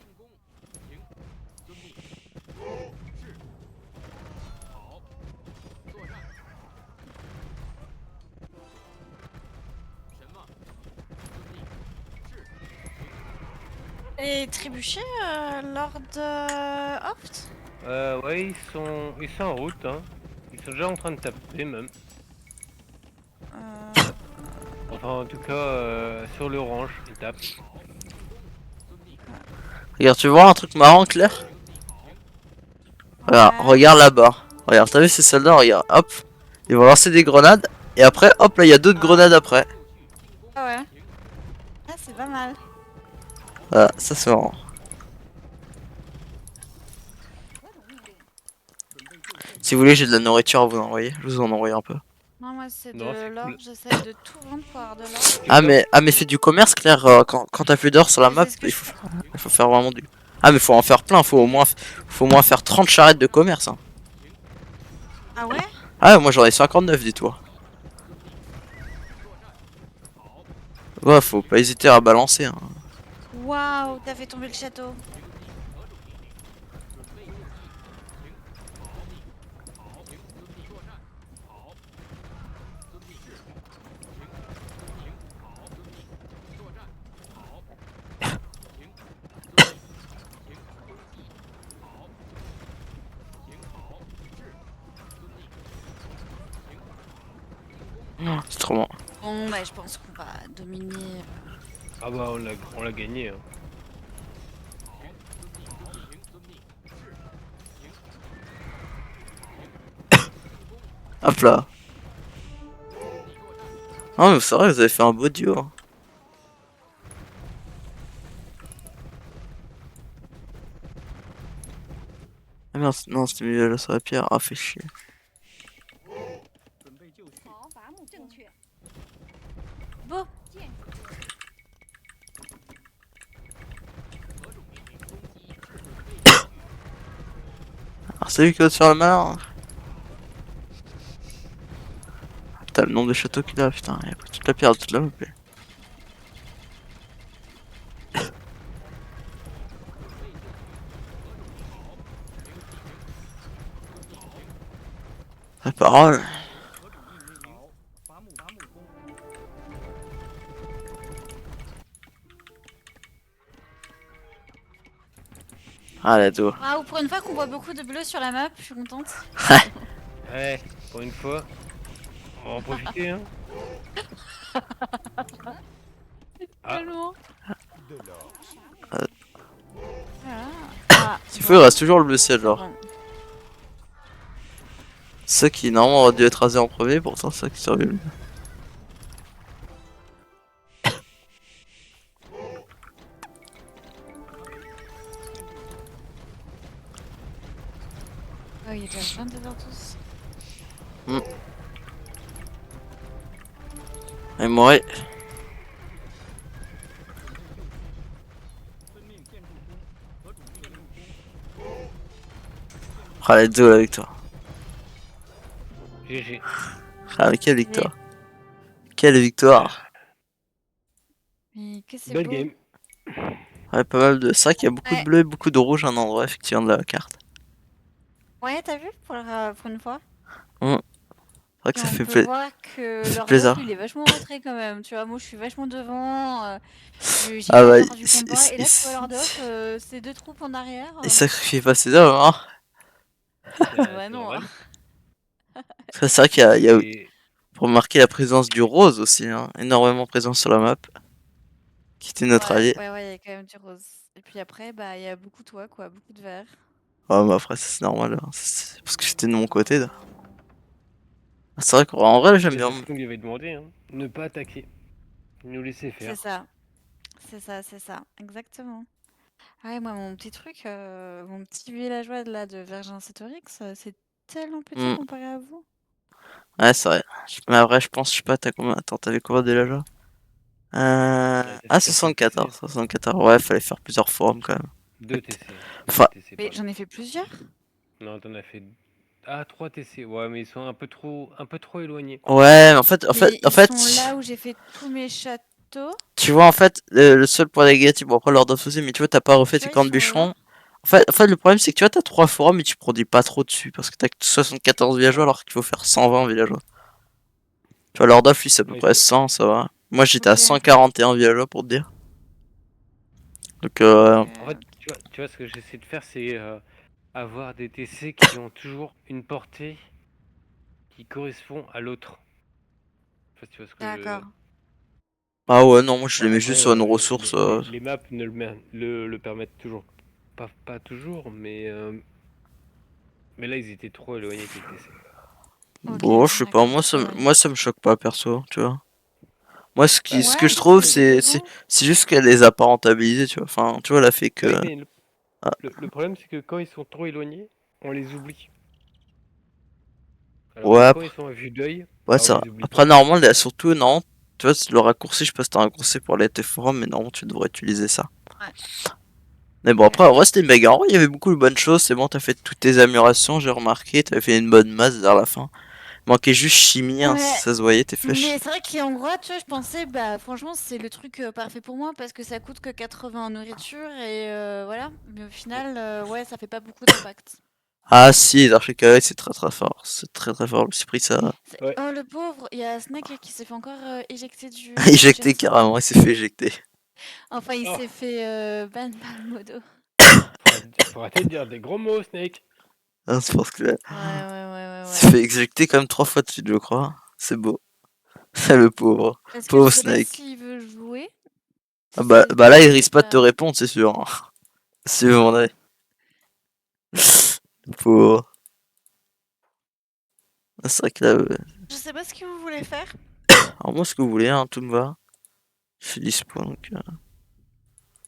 Et trébucher, Lord Hoft? Ouais, ils sont en route, hein. Ils sont déjà en train de taper même. Enfin, en tout cas, sur l'orange, ils tapent. Regarde, tu vois un truc marrant, Claire? Regarde, Ouais. regarde là-bas. Regarde, t'as vu ces soldats? Regarde, hop. Ils vont lancer des grenades. Et après, hop, là, il y a d'autres grenades après. Ah ouais. Ah, c'est pas mal. Voilà, ça c'est marrant. Si vous voulez, j'ai de la nourriture à vous envoyer. Je vous en envoie un peu. Non, moi c'est Non, de c'est l'or, cool. j'essaie de tout vendre pour avoir de l'or. Ah mais fais du commerce, Claire. Quand t'as plus d'or sur la Mais map, c'est ce que il je faut, fais. il faut faire vraiment du. Ah mais faut en faire plein. Faut au moins faire 30 charrettes de commerce. Hein. Ah ouais? Ah moi j'en ai 59, dis-toi. Ouais, faut pas hésiter à balancer. Hein. Waouh, t'as fait tomber le château. C'est trop bon. Bon, bah je pense qu'on va dominer. Ah bah, on l'a gagné, hein. Hop là. Ah mais c'est vrai, vous avez fait un beau duo. Hein. Ah merde, non, c'était mieux là sur la pierre. Ah, fait chier. Bon, Alors c'est lui qui va te faire le malin. Hein. Putain, le nombre de châteaux qu'il a, putain, il a pris toute la pierre de toute la map. lui. La parole. Ah, la dos. ah, ou pour une fois qu'on voit beaucoup de bleu sur la map, je suis contente. Ouais, pour une fois. On va en profiter, hein. Ah. Tellement. De l'or, s'il vous plaît. Voilà. Ah, S'il faut, il reste toujours le bleu ciel, genre. bon. Ceux qui normalement auraient dû être rasés en premier, pourtant c'est ça qui survivent. Oh, il y a déjà 22h tous. Et moi, ah, let's go la victoire. GG. Ah, mais quelle victoire. Quelle victoire. Mais que c'est Belle beau. game. Ouais, pas mal de. C'est vrai qu'il y a beaucoup de Ouais. bleu et beaucoup de rouge à un endroit, effectivement, de la carte. Ouais, t'as vu pour une fois? C'est vrai que Et ça on fait, peut voir que ça fait leur plaisir. il est vachement rentré quand même. Tu vois, moi je suis vachement devant. J'ai Ah pas bah, peur du combat. Et là, tu vois Lord Hof, c'est deux troupes en arrière. il sacrifie pas ses hommes, hein. Bah C'est non. normal. Parce que c'est vrai qu'il y a, Et pour marquer la présence du rose aussi, hein. Énormément présent sur la map. Qui était notre Ouais, allié. ouais, ouais, il y a quand même du rose. Et puis après, bah, il y a beaucoup de toi, quoi, beaucoup de vert. Ouais, mais après, ça, c'est normal. Hein. C'est parce que j'étais de mon côté, là. Ah, c'est vrai qu'en vrai, j'aime c'est bien. ce qu'on lui avait demandé, hein. Ne pas attaquer. Nous laisser C'est faire. ça. C'est ça, c'est ça. Exactement. Ah ouais, moi, mon petit truc, mon petit villageois de là de Vergingétorix, c'est tellement petit Hmm. comparé à vous. Ouais, c'est vrai. Mais après, je pense, je sais pas, t'as combien? Attends, t'avais combien déjà là? Ah, t'as 64, 64. Ouais, fallait faire plusieurs forums quand même. 2 TC. Enfin, 2 TC, Mais pardon. j'en ai fait plusieurs. Non, t'en as fait. Ah, 3 TC. Ouais, mais ils sont un peu trop éloignés. ouais, en fait, Mais ils sont là où j'ai fait tous mes châteaux. tu vois, en fait, le seul point négatif, bon, après, Lord of the Sea, mais tu vois, t'as pas refait Tu tes vois, ils camps de sont là. bûcherons. En fait, le problème, c'est que tu vois, t'as 3 forums, mais tu produis pas trop dessus, parce que t'as que 74 villageois, alors qu'il faut faire 120 villageois. Tu vois, Lord of, lui, c'est à peu Ouais, près 100, ça va. Moi, j'étais à Ok. 141 villageois, pour te dire. Donc, En fait, tu vois, ce que j'essaie de faire, c'est avoir des TC qui ont toujours une portée qui correspond à l'autre. Je sais pas si tu vois ce que D'accord. ah ouais, non, moi, je les Bon, mets après, juste sur une ressource. les maps ne le permettent toujours pas toujours, mais là, ils étaient trop éloignés, tes TC. Ok, Bon, je sais pas, d'accord. Ouais. moi, ça me choque pas, perso, tu vois. Moi, Bah, ce Ouais, que je ça, trouve, c'est bon. c'est juste qu'elle les a pas rentabilisés, tu vois. Enfin, tu vois, elle a fait que. oui, mais Ah, le problème, c'est que quand ils sont trop éloignés, on les oublie. Alors ouais, que quand ils sont à vue d'œil, ouais, bah, on ça. les oublie Après, pas. normalement, surtout, non. Tu vois, le raccourci, je sais pas si t'as un raccourci pour aller à tes forums, mais non, tu devrais utiliser ça. Ouais. Mais bon, après, en vrai, c'était méga. En vrai, il y avait beaucoup de bonnes choses. C'est bon, t'as fait toutes tes améliorations, j'ai remarqué. T'avais fait une bonne masse vers la fin. Il manquait juste chimie, hein, Ouais. ça se voyait, tes flèches. Mais c'est vrai qu'en gros, tu vois, je pensais, bah franchement, c'est le truc parfait pour moi parce que ça coûte que 80 en nourriture et voilà. Mais au final, ouais, ça fait pas beaucoup d'impact. Ah, si, les archers carrés, c'est très très fort. C'est très très fort. Je me suis pris ça. Ouais. Oh, le pauvre, il y a Snake qui s'est fait encore éjecter du Éjecté chat. carrément, il s'est fait éjecter. Enfin, il Oh, s'est fait ban par modo. faut arrêter de dire des gros mots, Snake. Hein, je pense que Ouais, ouais, ouais, il ouais, s'est ouais. fait éjecter quand même 3 fois de suite, je crois. C'est beau. Le pauvre. Parce que je Pauvre sais pas Snake. s'il veut jouer. Ah Si bah, c'est là, il possible, risque pas de te répondre, c'est sûr. Hein. Si vous m'en avez. Pauvre. Ah, c'est vrai que là, Je sais pas ce que vous voulez faire. alors moi, ce que vous voulez, hein, tout me va. Je suis dispo, donc.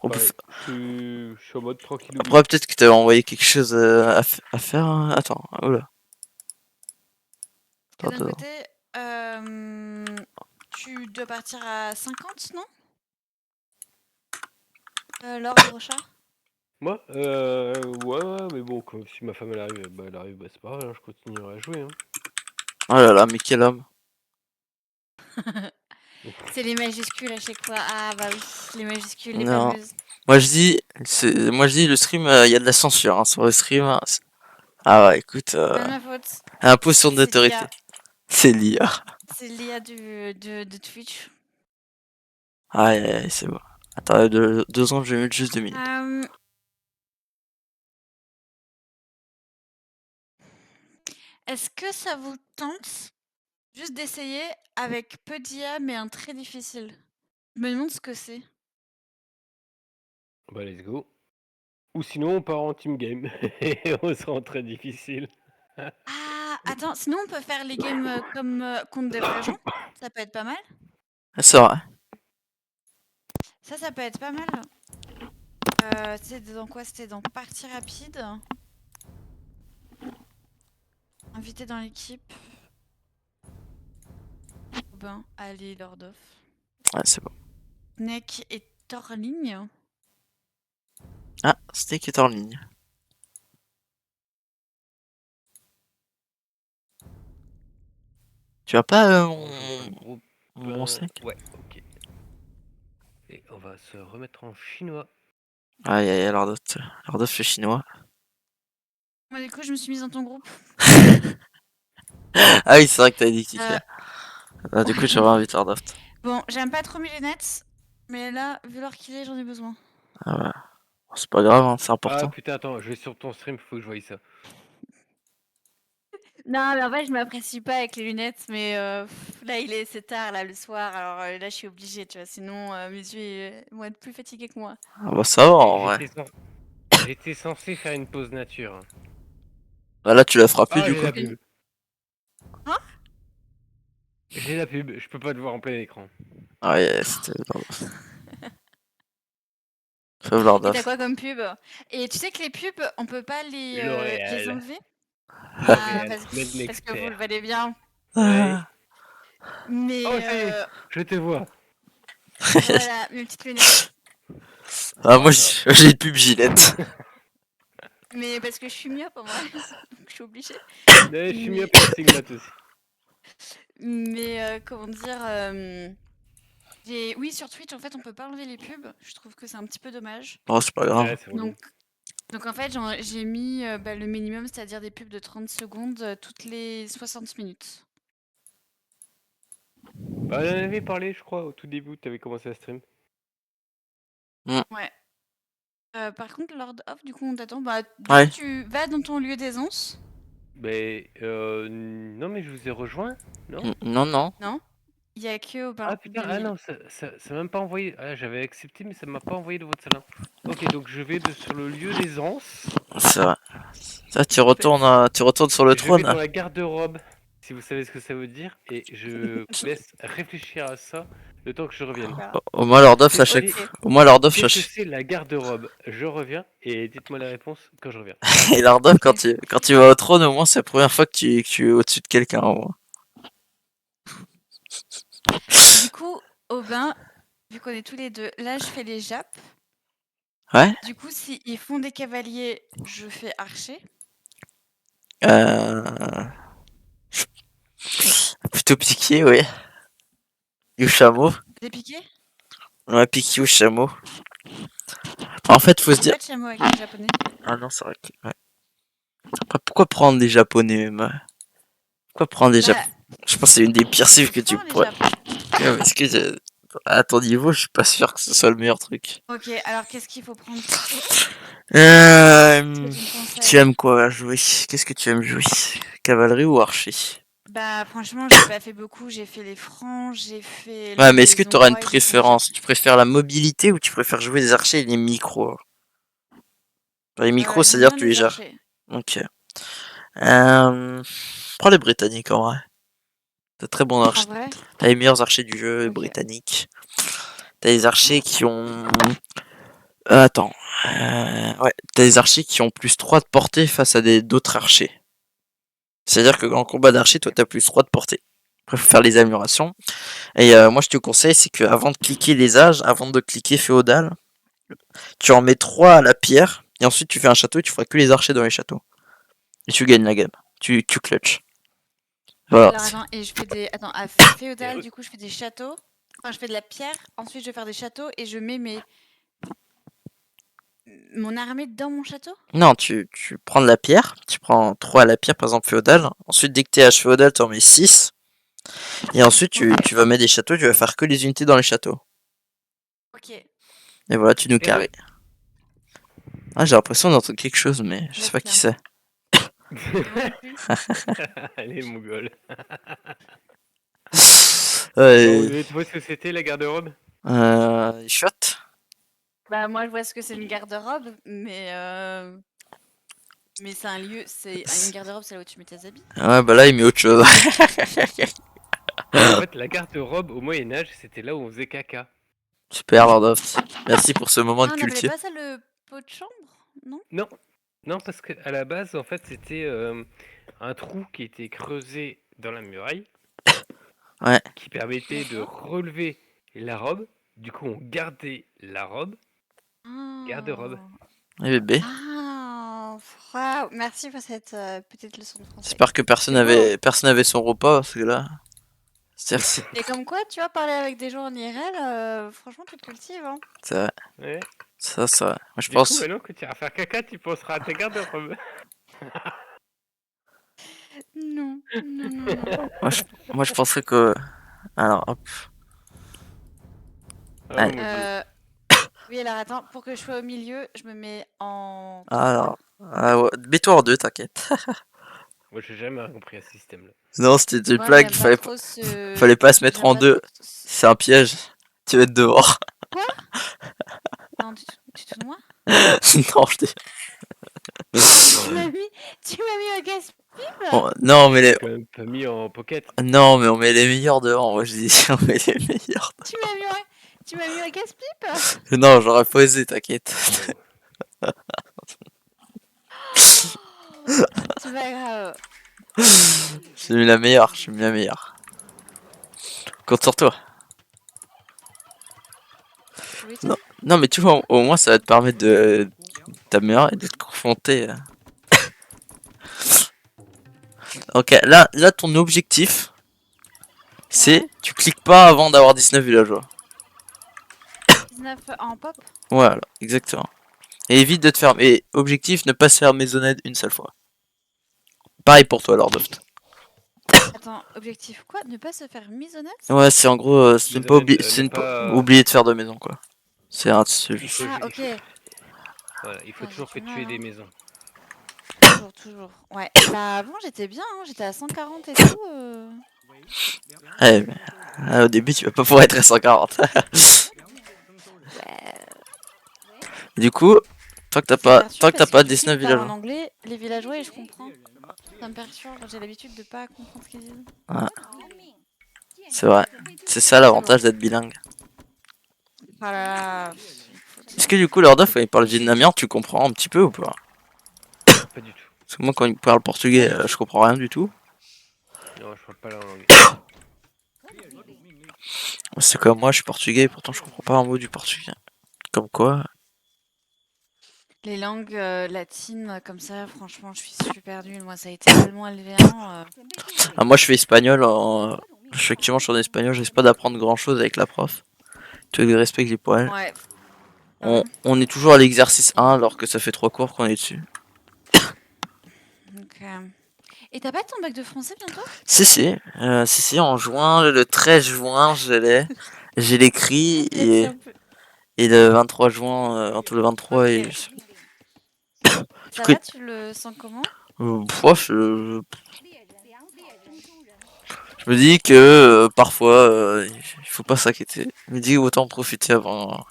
On peut Ouais, fa- je suis en mode tranquillou. Après, peut-être que t'avais envoyé quelque chose à faire. Hein. Attends, oh là. Que d'un Attends, côté, tu dois partir à 50, non Lord Rocha. Moi, ouais, mais bon, si ma femme elle arrive, bah c'est pas grave, hein, je continuerai à jouer. Hein. oh là là, mais quel homme. C'est les majuscules à chaque fois. Ah bah oui, les majuscules, les Non. fameuses. Moi je dis, le stream, il y a de la censure hein, sur le stream. Hein. Ah ouais, écoute, Pas de ma faute. imposition C'est d'autorité. l'IA. C'est l'IA. C'est l'IA de Twitch. Aïe, aïe, aïe, c'est bon. Attends, 2 ans, je vais mettre juste 2 minutes. Euh, Est-ce que ça vous tente juste d'essayer avec peu d'IA mais un très difficile? Je me demande ce que c'est. Bah, let's go. Ou sinon, on part en team game. Et on se rend très difficile. Ah, attends, sinon on peut faire les games comme contre des vrais gens. Ça peut être pas mal. Ah, c'est vrai. Ça peut être pas mal. C'était dans quoi? C'était dans partie rapide. Invité dans l'équipe. Robin, Ali, Lordov. Ouais, c'est bon. Neck et Torling. Ah, Steak est en ligne. Tu as pas Bonjour, le groupe. mon Steak? Ouais, ok. Et on va se remettre en chinois. Aïe, aïe, aïe, Lord of le chinois. Moi, du coup, je me suis mise dans ton groupe. Ah oui, c'est vrai que t'as dit que tu Euh, fais. Ah, du coup, j'aurais invité Lord of. Bon, j'aime pas trop mes lunettes, mais là, vu l'heure qu'il est, j'en ai besoin. Ah ouais. Bon, c'est pas grave, hein, c'est Ah important. putain, attends, je vais sur ton stream, faut que je voie ça. Non, mais en fait, je m'apprécie pas avec les lunettes, mais là, c'est tard, là, le soir, alors là, je suis obligée, tu vois, sinon mes yeux vont être plus fatigués que moi. Ah bah ça va, Et en vrai. j'étais censé faire une pause nature. Hein. Bah là, tu la feras plus, Ah, du j'ai coup. la pub. Hein? J'ai la pub, je peux pas te voir en plein écran. Ah ouais, c'était Lord of. Faible Lord Et t'as of. quoi comme pub? Et tu sais que les pubs, on peut pas les L'Oréal. enlever? Ah, L'Oréal, parce Made que vous le Expert. valez bien. Ouais. Mais Oh, ça y est, je te vois. voilà, mes petites lunettes. Ah, moi, Voilà. j'ai une pub Gillette. Mais parce que je suis myope en vrai, donc je suis obligée. Ouais, je suis mis Mais, à pour Stigmate aussi. mais comment dire, oui, sur Twitch, en fait, on peut pas enlever les pubs. Je trouve que c'est un petit peu dommage. Oh, c'est pas grave. Ouais, c'est relou. Donc en fait, j'ai mis le minimum, c'est-à-dire des pubs de 30 secondes toutes les 60 minutes. Bah, on en avait parlé, je crois, au tout début, tu avais commencé à stream. Ouais. Par contre, Lord of, du coup, on t'attend. Bah, du Ouais. coup, tu vas dans ton lieu d'aisance, Mais non, mais je vous ai rejoint, non? Non, non. non? Il y a que Aubin Ah putain, ah 2000. non, ça m'a même pas envoyé. Ah, j'avais accepté, mais ça m'a pas envoyé de votre salon. Ok, donc je vais sur le lieu d'aisance. C'est vrai. Ça, tu retournes sur le Je vais dans trône. la garde-robe, si vous savez ce que ça veut dire, et je laisse réfléchir à ça le temps que je revienne. D'accord. Au moins, Lord of, à Qu'est-ce chaque que- fois. Au moins, Lord of, Qu'est-ce que c'est la garde-robe? Je reviens et dites-moi la réponse quand je reviens. Et Lord of, quand tu vas au trône, au moins, c'est la première fois que tu es au-dessus de quelqu'un, au moins. Du coup, Aubin, vu qu'on est tous les deux, là, je fais les jappes. Ouais. Du coup, s'ils font des cavaliers, je fais archer. Plutôt piqué, ouais. Ou chameau. Des piquets? Ouais, piqué ou chameau. En fait, faut se J'ai dire. pas de chameau avec les japonais. Ah non, c'est vrai que. Ouais. Après, pourquoi prendre des japonais, même? Pourquoi prendre des Bah, japonais? Je pense que c'est une des pires cibles que c'est tu fort, les pourrais. japonais. Ouais, parce que à ton niveau, je suis pas sûr que ce soit le meilleur truc. Ok, alors qu'est-ce qu'il faut prendre? Euh, Qu'est-ce que tu me tu conseilles? aimes quoi jouer? Qu'est-ce que tu aimes jouer? Cavalerie ou archer? Bah, franchement, j'ai pas fait beaucoup. J'ai fait les francs, j'ai fait Ouais, mais est-ce que les tu auras une hongrois et j'ai fait les japs. préférence? Tu préfères la mobilité ou tu préfères jouer des archers et les micros? Enfin, les micros, J'aime c'est-à-dire bien que tu les les gères. archers. Ok. Prends les Britanniques en vrai. T'as très bons En archers. vrai? T'as les meilleurs archers du jeu, les Ok. Britanniques. T'as les archers qui ont. Attends. Ouais, t'as les archers qui ont plus 3 de portée face à d'autres archers. C'est-à-dire que en combat d'archer, toi t'as plus 3 de portée. Après, faut faire les améliorations. Et moi, je te conseille, c'est que avant de cliquer les âges, avant de cliquer féodal, tu en mets 3 à la pierre. Et ensuite, tu fais un château et tu feras que les archers dans les châteaux. Et tu gagnes la game. Tu clutch. Voilà. Alors attends, et je fais des. Attends, à féodal, Et- du coup, je fais des châteaux. Enfin, je fais de la pierre. Ensuite, je vais faire des châteaux et je mets mon armée dans mon château? Non, tu prends de la pierre. Tu prends 3 à la pierre, par exemple, féodal. Ensuite, dès que t'es âge féodal, tu en mets 6. Et ensuite, tu vas mettre des châteaux. Tu vas faire que les unités dans les châteaux. Ok. Et voilà, tu nous Et re- carrés. Ah, j'ai l'impression d'entendre quelque chose, mais je sais pas qui Laisse-la. c'est. Moi non plus. Allez, mongol. Ouais, Bon, tu vois ce que c'était la garde-robe? chouette. Bah, moi, je vois ce que c'est une garde-robe, mais c'est un lieu, c'est une garde-robe, c'est là où tu mets tes habits. Ouais, bah là, il met autre chose. En fait, la garde-robe au Moyen-Âge, c'était là où on faisait caca. Super, Lord of. Merci pour ce moment Ah, de on n'appelait culture. pas ça le pot de chambre? Non? Non, non, parce que à la base, en fait, c'était un trou qui était creusé dans la muraille, Ouais. qui permettait de D'accord. relever la robe. Du coup, on gardait la robe, garde-robe. Ah. Et bébé. Ah, waouh, merci pour cette petite leçon de français. J'espère que personne C'est beau. n'avait son repas, parce que là. C'est Et comme quoi, tu vois, parler avec des gens en IRL, franchement, tu te cultives, hein. vrai. Ouais. Ça, ça. Moi, je Du coup, pense. maintenant que tu iras faire caca, tu penseras à ta garde-robe. Non, non, non, non. Moi, je penserais que. Alors, hop. Ah, Allez. mon Dieu. Oui, alors attends, pour que je sois au milieu, je me mets en 3. Alors. Ouais, mets-toi en deux, t'inquiète. Moi, j'ai jamais compris à ce système-là. Non, c'était une Moi, blague. j'aime pas trop ce... Fallait pas se mettre j'aime en pas deux. C'est un piège. Tu vas être dehors. Quoi? Non, tu te fous de moi? Non, je dis. Tu m'as mis un casse-pipe? Non, mais J'ai quand même pas mis en pocket. non, mais on met les meilleurs dehors. Moi, je dis, on met les meilleurs. Tu m'as mis un casse-pipe? Non, j'aurais pas osé, t'inquiète. C'est pas grave. J'ai mis la meilleure, j'ai mis la meilleure. Compte sur toi. Oui, Non, non mais tu vois, au moins ça va te permettre de t'améliorer et de te confronter. Ok, là ton objectif, c'est tu cliques pas avant d'avoir 19 villageois. 19 en pop. Voilà, exactement. Et évite de te faire. Et objectif, ne pas se faire maisonnette une seule fois. Pareil pour toi, Lord of. Attends, objectif quoi? Ne pas se faire misonnette? Ouais, c'est en gros, c'est pas, Maisonnette, c'est ne pas pas. oublier de faire de maison quoi. C'est Il juste. faut, Ah, il ok. faut- voilà, il faut Putain, j'ai toujours que du tu mal, aies des hein. maisons. Toujours, toujours. Ouais. Bah avant j'étais bien, hein, j'étais à 140 et tout. Ouais, mais, au début, tu vas pas pouvoir être à 140. Ouais. Du coup, tant que t'as Ça me pas, perturbe tant que t'as parce que pas du coup 19 ils parlent en villageois. anglais, les villageois, et je comprends. Ça me perturbe, j'ai l'habitude de pas comprendre ce qu'ils disent. C'est vrai. C'est ça C'est l'avantage bon. d'être bilingue. Ah là là, Est-ce que du coup, Lord of, quand il parle vietnamien, tu comprends un petit peu ou pas? Pas du tout. Parce que moi, quand il parle portugais, je comprends rien du tout. Non, je parle pas la langue. C'est comme moi, je suis portugais, pourtant je comprends pas un mot du portugais. Comme quoi. les langues latines comme ça, franchement, je suis super nulle. Moi, ça a été allemand LV1. Ah, moi, je fais espagnol. Je suis actuellement je suis en espagnol, j'essaie pas d'apprendre grand chose avec la prof. Tu veux que je respecte les poils. Ouais. On est toujours à l'exercice 1 alors que ça fait 3 cours qu'on est dessus. Donc, et t'as pas ton bac de français bientôt? Si, en juin, le 13 juin, je l'ai. J'ai l'écrit et le 23 juin, entre le 23 et. Ok. Du Ça coup, va, tu le sens comment? je me dis que parfois, il faut pas s'inquiéter. Je me dis autant en profiter avant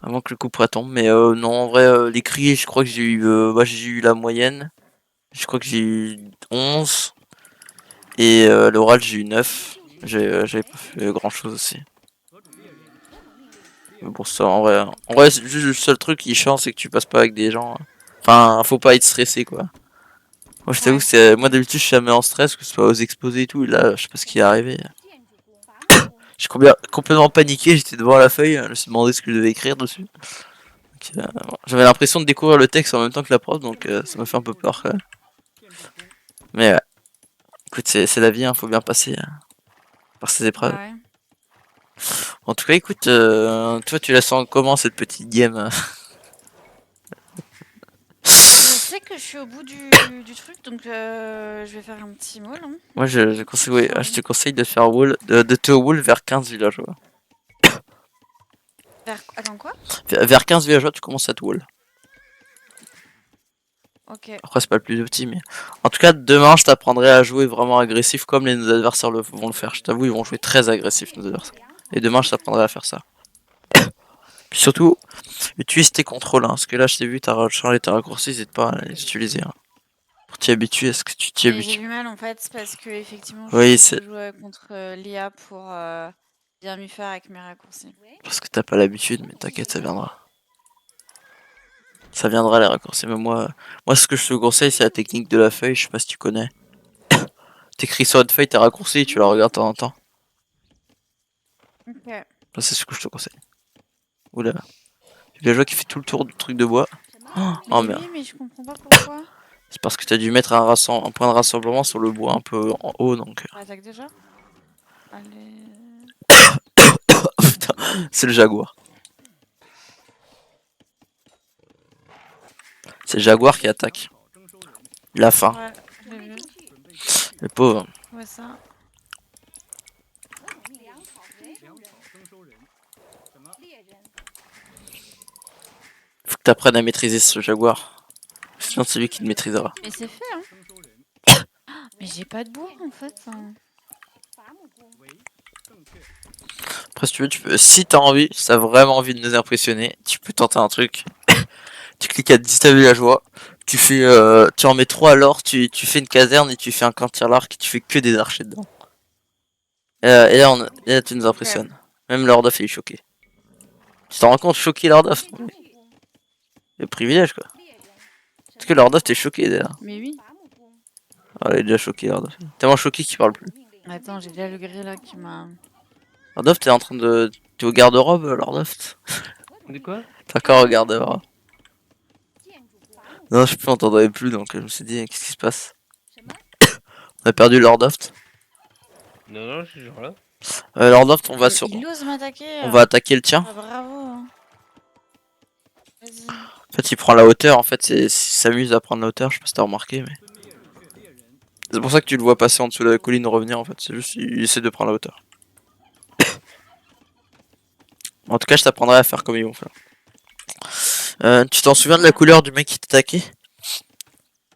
que le coup près tombe. Mais non, en vrai, l'écrit, je crois que j'ai eu la moyenne. Je crois que j'ai eu 11. Et l'oral, j'ai eu 9. J'avais pas fait grand chose aussi. Mais bon, ça, en vrai, c'est juste le seul truc qui est chiant, c'est que tu passes pas avec des gens. Enfin, faut pas être stressé, quoi. Moi, je t'avoue Ouais. que moi, d'habitude, je suis jamais en stress, que ce soit aux exposés et tout. Et là, je sais pas ce qui est arrivé. J'ai complètement paniqué, j'étais devant la feuille, je me suis demandé ce que je devais écrire dessus. Donc, j'avais l'impression de découvrir le texte en même temps que la prof, donc ça m'a fait un peu peur, quand même. Mais ouais, écoute, c'est la vie, hein, faut bien passer par ces épreuves. Ouais. En tout cas, écoute, toi, tu la sens comment cette petite game? Je sais que je suis au bout du truc, donc je vais faire un petit mall. Hein. Moi, je te conseille de faire de te wall vers 15 villageois. Attends, quoi? Vers 15 villageois, tu commences à te wall. Ok. Après, c'est pas le plus petit, mais. En tout cas, demain, je t'apprendrai à jouer vraiment agressif comme nos adversaires vont le faire. Je t'avoue, ils vont jouer très agressif, nos adversaires. Et demain, je t'apprendrai à faire ça. Puis surtout, utilise tes contrôles, hein, parce que là, je t'ai vu, t'as changé tes raccourcis, n'hésite pas à les utiliser. Hein, pour t'y habituer, est-ce que tu t'y Mais j'ai habitues? du mal en fait, parce que effectivement, je Oui, fais c'est que jouer contre l'IA pour bien m'y faire avec mes raccourcis. parce que t'as pas l'habitude, mais t'inquiète, ça viendra. Ça viendra les raccourcis. Mais moi, ce que je te conseille, c'est la technique de la feuille. Je sais pas si tu connais. T'écris sur une feuille tes raccourcis, tu la regardes de temps en temps. Ok. Ça, c'est ce que je te conseille. Oula. Il y a le joueur qui fait tout le tour du truc de bois. Oh Mais merde. oui, mais je comprends pas pourquoi. C'est parce que t'as dû mettre un point de rassemblement sur le bois un peu en haut, donc. On attaque déjà? Allez. Putain, c'est le jaguar. C'est le jaguar qui attaque. Il a faim. Ouais, j'ai vu. Le pauvre. Ouais, ça. Faut que t'apprennes à maîtriser ce jaguar. Sinon, c'est lui qui te maîtrisera. Mais c'est fait, hein. Mais j'ai pas de bois en fait. Hein. Après, si tu veux, si t'as envie, si t'as vraiment envie de nous impressionner, tu peux tenter un truc. Tu cliques à 10 villageois, tu en mets 3 alors, tu fais une caserne et tu fais un camp tir l'arc et tu fais que des archers dedans. Et là, tu nous impressionnes. Même Lord of il est choqué. Tu t'en rends compte, choqué Lord of? Le privilège quoi. Est-ce que Lord of t'es choqué d'ailleurs? Mais oui. Ah, il est déjà choqué, Lordoft. Tellement choqué qu'il parle plus. Attends, j'ai déjà le gris là qui m'a. Lordoft, t'es en train de... T'es au garde-robe, Lordoft? De quoi? T'es encore au garde-robe? Non, je m'entendais plus, donc je me suis dit, qu'est-ce qui se passe? On a perdu Lordoft. Non, non, je suis genre là. Lordoft, on va sur... Il ose m'attaquer. On va attaquer le tien. Ah, bravo. Hein. Vas-y. En fait, il prend la hauteur, en fait, il s'amuse à prendre la hauteur, je sais pas si t'as remarqué, mais... C'est pour ça que tu le vois passer en dessous de la colline revenir, en fait, c'est juste, il essaie de prendre la hauteur. En tout cas, je t'apprendrai à faire comme ils vont faire. Tu t'en souviens de la couleur du mec qui t'attaquait?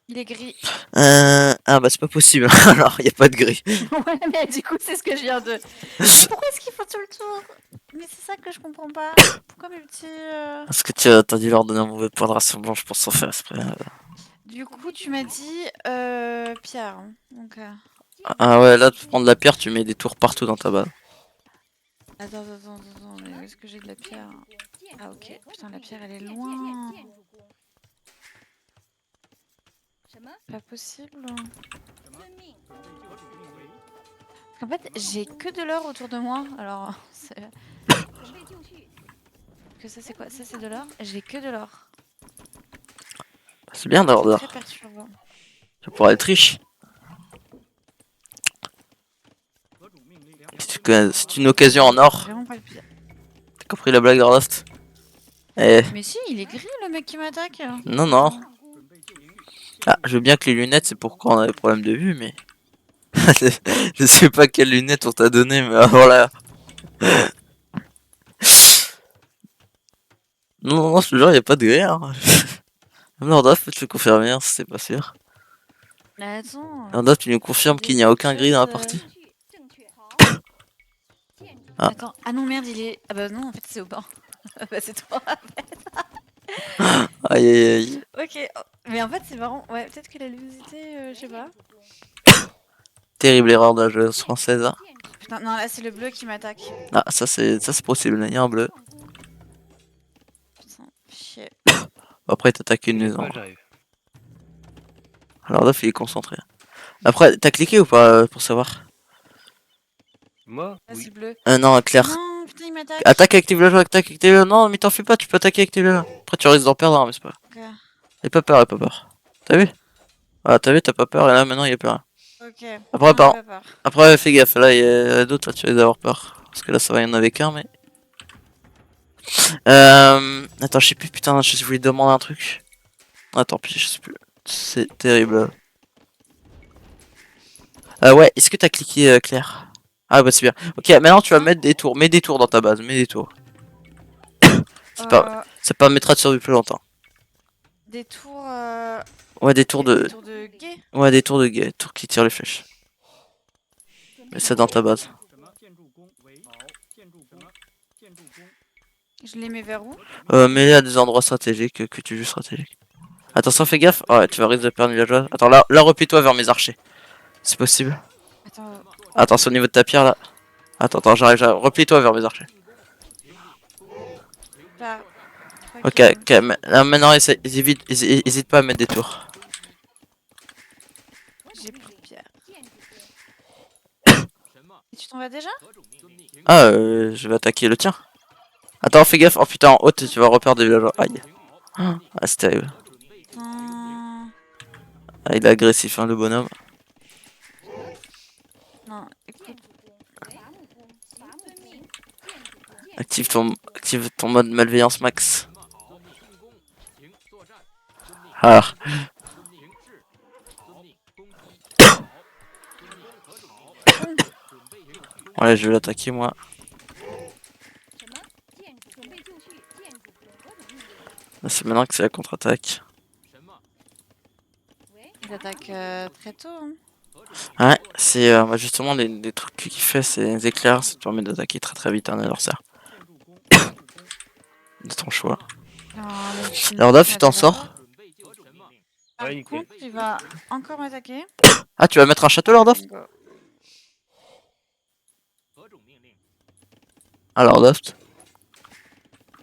Il est gris. Ah bah c'est pas possible, alors y a pas de gris. Ouais, mais du coup, c'est ce que je viens de. Mais pourquoi est-ce qu'il faut tout le tour? Mais c'est ça que je comprends pas. Pourquoi mes petits. Parce que t'as dû leur donner un mauvais point de rassemblement, je pense, sans faire exprès. Du coup, tu m'as dit Pierre. Hein. Donc, Ah ouais, là, pour prendre la pierre, tu mets des tours partout dans ta base. attends, mais où est-ce que j'ai de la pierre? Ah, ok. Putain, la pierre, elle est loin. Pas possible. En fait, j'ai que de l'or autour de moi. Alors, que ça, c'est quoi? Ça, c'est de l'or? J'ai que de l'or. C'est bien d'avoir de C'est très l'or. perturbant. Ça pourrait être riche. C'est une occasion en or. Vraiment pas le pire. T'as compris la blague, Lordoft? Eh, Mais si, il est gris, le mec qui m'attaque. non, non. Ah, je veux bien que les lunettes, c'est pour quand on a des problèmes de vue, mais... je sais pas quelles lunettes on t'a donné, mais alors là... Non, non, non, je te jure, y a pas de guerre. Même Lordoft peut te le confirmer, hein, si c'est pas sûr. Mais attends. Lordoft, tu nous confirmes qu'il n'y a aucun gris dans la partie? Ah. Attends. Ah non, merde, il est. Ah bah non, en fait, c'est au banc. Bah, c'est toi. Aïe aïe aïe. Ok. Oh, mais en fait, c'est marrant. Ouais, peut-être que la luminosité, je sais pas. Terrible erreur de la joueuse française. Hein. Putain, non, là, c'est le bleu qui m'attaque. Ah, ça c'est possible, il y a un bleu. Putain, chier. Après, t'attaques une T'inquiète maison. pas, j'arrive. Alors là, il est concentré. Après, t'as cliqué ou pas pour savoir? Moi? Là, c'est Oui. le bleu. Non, Claire. Non, putain, il m'attaque. Attaque avec tes villageois, attaque avec tes villageois. Non, mais t'en fais pas, tu peux attaquer avec tes villageois. Après, tu risques d'en perdre, hein, mais c'est pas. Ok. Aie pas peur, aie pas peur. T'as vu? Ah, t'as vu, t'as pas peur, et là maintenant, y a plus rien. Ok. Après, Non, pardon. pas peur. Après, fais gaffe, là, y a d'autres, là, tu risques d'avoir peur. Parce que là, ça va, y en avait qu'un, mais. Attends, je sais plus, putain, je voulais te demander un truc. Ah, tant pis, je sais plus. C'est terrible. Ouais, est-ce que t'as cliqué, Claire? Ah, bah, c'est bien. Ok, maintenant, tu vas mettre des tours. Mets des tours dans ta base, mets des tours. Ça permettra de survivre plus longtemps. Des tours. Ouais, des tours de. Des tours de guet. Ouais, des tours de guet, tours qui tirent les flèches. Mets ça dans ta base. Je les mets vers où? Mets-les à des endroits stratégiques que tu juges stratégiques. Attention, fais gaffe. Ouais, tu vas risquer de perdre une villageoise. Attends, là, replie-toi vers mes archers. C'est possible. Attends. Attention au niveau de ta pierre là. Attends, j'arrive. Replie-toi vers mes archers. Pas. Ok, là maintenant, hésite pas à mettre des tours. J'ai plus de pierre. Et tu t'en vas déjà? Ah, je vais attaquer le tien. Attends, fais gaffe. Oh putain, en haut, tu vas reperdre des villageois. Aïe. Ah, c'est terrible. Putain. Ah, il est agressif, hein, le bonhomme. Non, écoute. Active ton mode malveillance max. Ah. Ouais, je vais l'attaquer moi. C'est maintenant que c'est la contre-attaque. Il attaque très tôt. Hein. Ouais, c'est justement les trucs qu'il fait, c'est les éclairs, ça te permet d'attaquer très très vite un adversaire. De ton choix. Alors Daf, tu t'en sors? Par Ouais, nickel. contre, il va encore m'attaquer. Ah, tu vas mettre un château, Lord of? Ah, Lord of?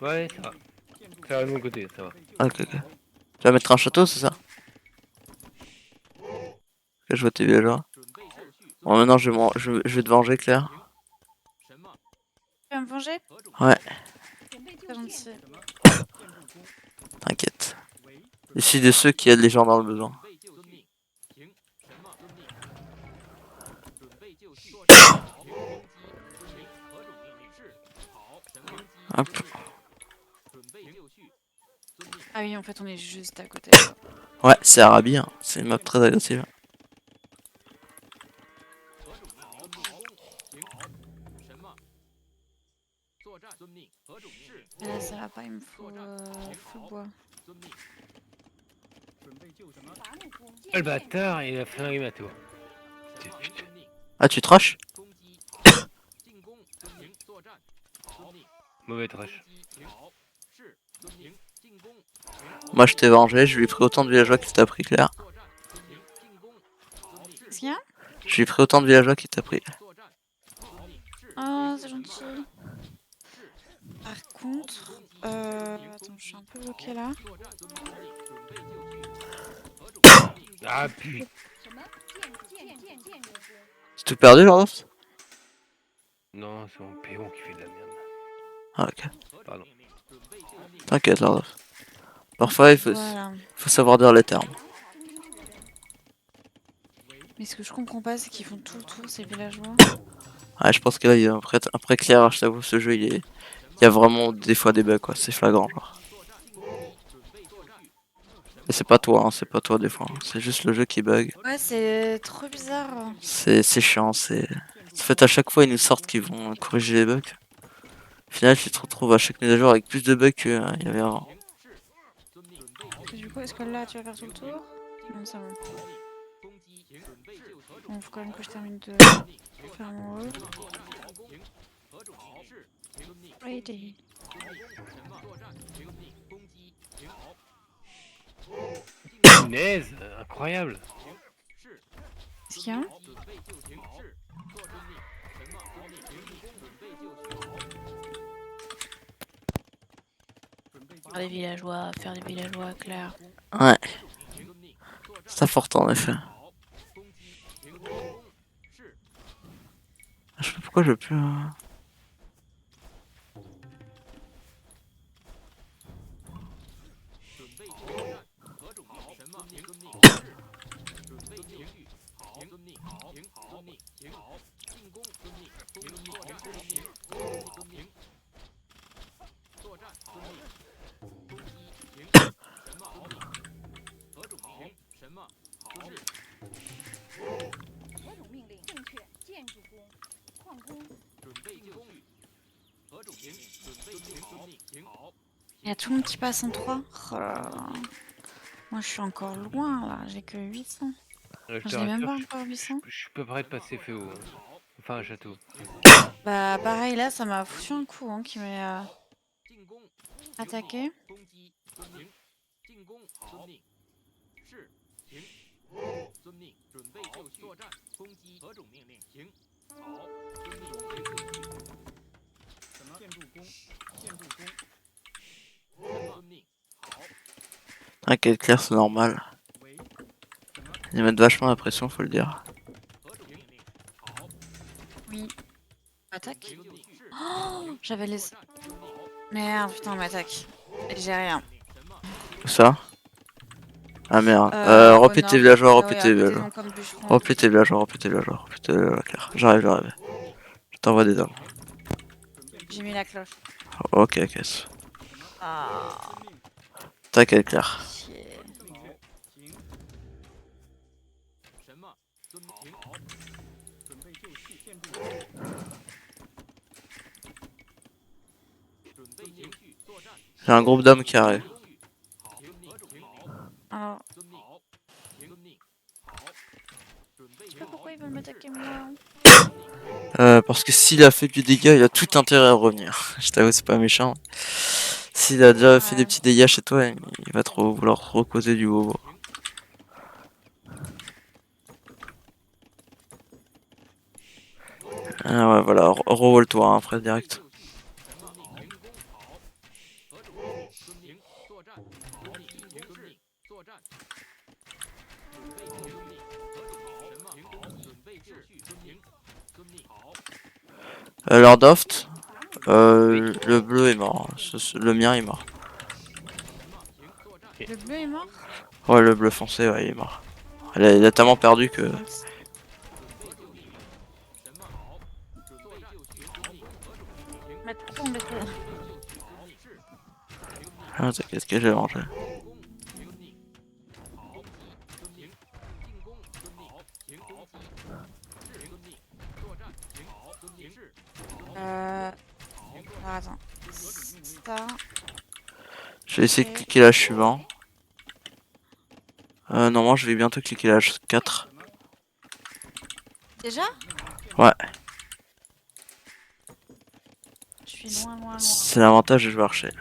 Ouais, ça va. Ça va de mon côté, ça va. Ok. Tu vas mettre un château, c'est ça? cas, je vois tes villageois. Bon, maintenant, je vais te venger, Claire. Tu vas me venger? Ouais. C'est gentil. T'inquiète. Je suis de ceux qui aident les gens dans le besoin. Hop. Ah oui, en fait, on est juste à côté. Ouais, c'est Arabie, hein. C'est une map très agressive. Et là, ça va pas, il me faut full bois. Ah, le bâtard, il a flingué ma tour. Putain. Ah, tu trash? Mauvais trash. Moi, je t'ai vengé, je lui ai pris autant de villageois qu'il t'a pris, Claire. Qu'est-ce qu'il y a? Je lui ai pris autant de villageois qu'il t'a pris. Oh, c'est gentil. Par contre, attends, je suis un peu bloquée là. Ah putain. C'est tout perdu, Lordos? Non, c'est mon péon qui fait de la merde. Ah, ok. Pardon. T'inquiète, Lordos. Parfois, Voilà. faut savoir dire les termes. Mais ce que je comprends pas, c'est qu'ils font tout le tour, ces villageois. Ouais, je pense que là, après Claire, je t'avoue, ce jeu, il y a vraiment des fois des bugs, quoi. C'est flagrant, genre. Et c'est pas toi, hein, c'est pas toi des fois. Hein. C'est juste le jeu qui bug. Ouais, c'est trop bizarre. C'est chiant, c'est... En fait, à chaque fois, ils nous sortent qu'ils vont corriger les bugs. Au final, tu te retrouves à chaque mise à jour avec plus de bugs qu'il y avait avant. Et du coup, est-ce que là, tu vas faire tout le tour? Non, ça va. Bon, faut quand même que je termine de faire mon haul. Ready. Punaise, incroyable. Qu'est-ce qu'il y a? Faire des villageois, Claire. Ouais. C'est important, en effet. Je sais pas pourquoi je peux plus... Il y a tout le monde qui passe en 3. Oh là là. Moi, je suis encore loin là. J'ai que 800. Je Je te n'ai même rassure, pas encore 800. je suis pas prêt de passer Féo. Hein. Enfin, un château. Bah, pareil, là, ça m'a foutu un coup hein, qui m'a attaqué. T'inquiète, Claire, c'est normal. Ils mettent vachement la pression, faut le dire. Oui. Attaque. Oh, j'avais les... Merde, putain, on m'attaque. Et j'ai rien. Où ça? Ah merde. Au Replie tes nord. villageois, Ouais, replie à tes côté de villageois. mon camp de bûcheron. Replie tes villageois, replie tes villageois, replie tes villageois, Claire. J'arrive, j'arrive. Je t'envoie des dames. J'ai mis la cloche. Ok, ok. Ah, T'inquiète, Claire. chier. J'ai un groupe d'hommes qui arrive. Alors... Je sais pas pourquoi ils veulent m'attaquer moi. Parce que s'il a fait du dégât, il a tout intérêt à revenir. Je t'avoue, c'est pas méchant. S'il a déjà fait des Ouais. petits dégâts chez toi, il va trop vouloir recauser du bobo. Ah ouais, voilà, revole-toi hein, après direct. Lord Oft, le bleu est mort. Le mien est mort. Le bleu est mort? Ouais, le bleu foncé, ouais, il est mort. Il a tellement perdu que. Mais pourquoi on met ça? Ah, t'inquiète que j'ai mangé. Alors, attends. Ça. Je vais essayer de Ok. cliquer l'âge suivant. Normalement, je vais bientôt cliquer l'âge 4. Déjà? Ouais. Je suis loin, loin, loin. C'est l'avantage de jouer archer.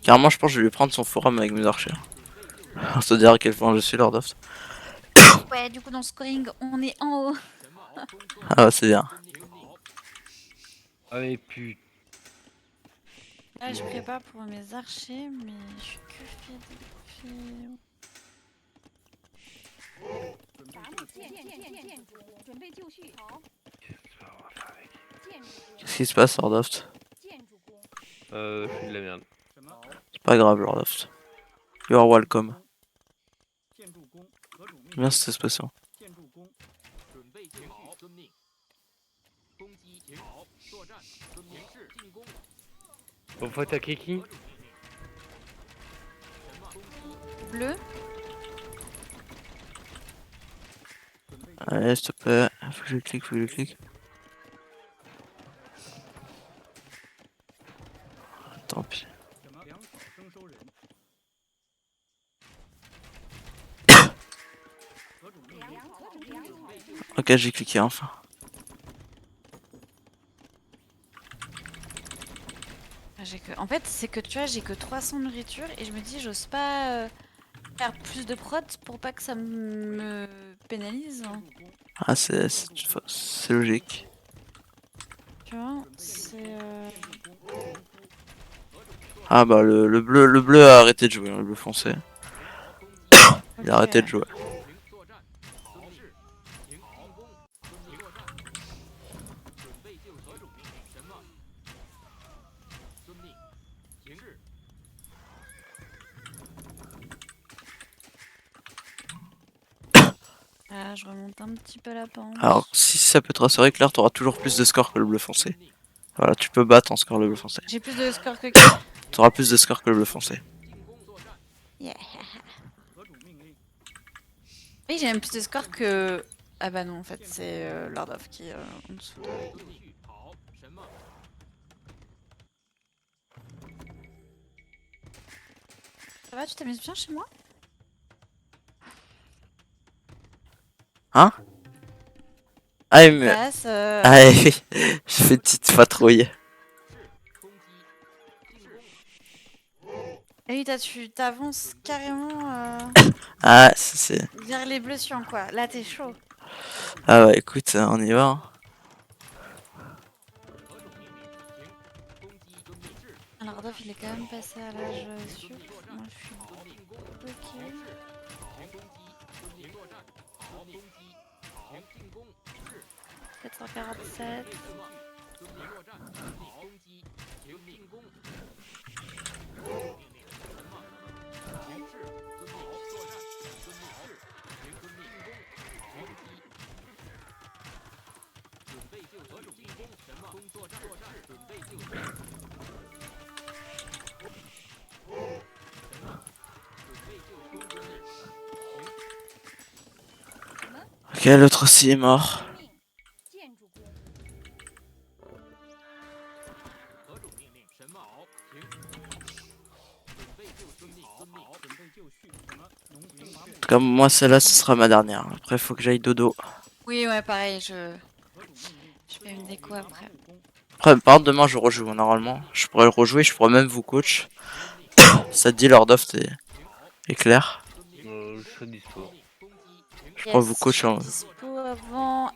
Carrément, je pense que je vais lui prendre son forum avec mes archers. Pour te dire à quel point je suis Lord of. Ouais, du coup, dans le scoring, on est en haut. Ah, ouais, c'est bien. Ah mais putain. Là, je prépare pour mes archers, mais je suis que fait. Qu'est-ce qui se passe, Lord of? Je fais de la merde. C'est pas grave, Lord of. You are welcome. Bien cette expression. Bon, faut attaquer qui? Bleu? Allez, s'il te plaît. Faut que je clique, faut que je clique. Tant pis. Ok, j'ai cliqué enfin. En fait, c'est que tu vois, j'ai que 300 nourriture et je me dis, j'ose pas faire plus de prod pour pas que ça me pénalise. Ah, c'est logique. Tu vois, c'est. Ah bah le bleu a arrêté de jouer, hein, le bleu foncé. Il a arrêté de jouer. Ah, je remonte un petit peu la pente. Alors, si ça peut te rassurer, Claire, t'auras toujours plus de score que le bleu foncé. Voilà, tu peux battre en score le bleu foncé. J'ai plus de score que qui? T'auras plus de score que le bleu foncé. Yeah. Oui, j'ai même plus de score que. Ah bah non, en fait, c'est Lord of qui est en dessous de. Ça va, tu t'amuses bien chez moi? Hein? Ah, mais... Passe, Ah, oui, je fais une petite patrouille. Et oui, tu t'avances carrément Ah, c'est... vers les bleus chiants, quoi. Là, t'es chaud. Ah bah écoute, on y va. Hein. Alors, Rodolphe, il est quand même passé à l'âge sup. Moi, je suis bloqué. 747. Ok, l'autre aussi est mort. En tout cas, moi, celle-là, ce sera ma dernière. Après, faut que j'aille dodo. Oui, ouais, pareil, je fais une déco après. Après, par contre, demain, je rejoue. Normalement, je pourrais le rejouer. Je pourrais même vous coach. Ça te dit, Lord of, t'es clair. Je serai dispo. Je crois que vous coach en... dispo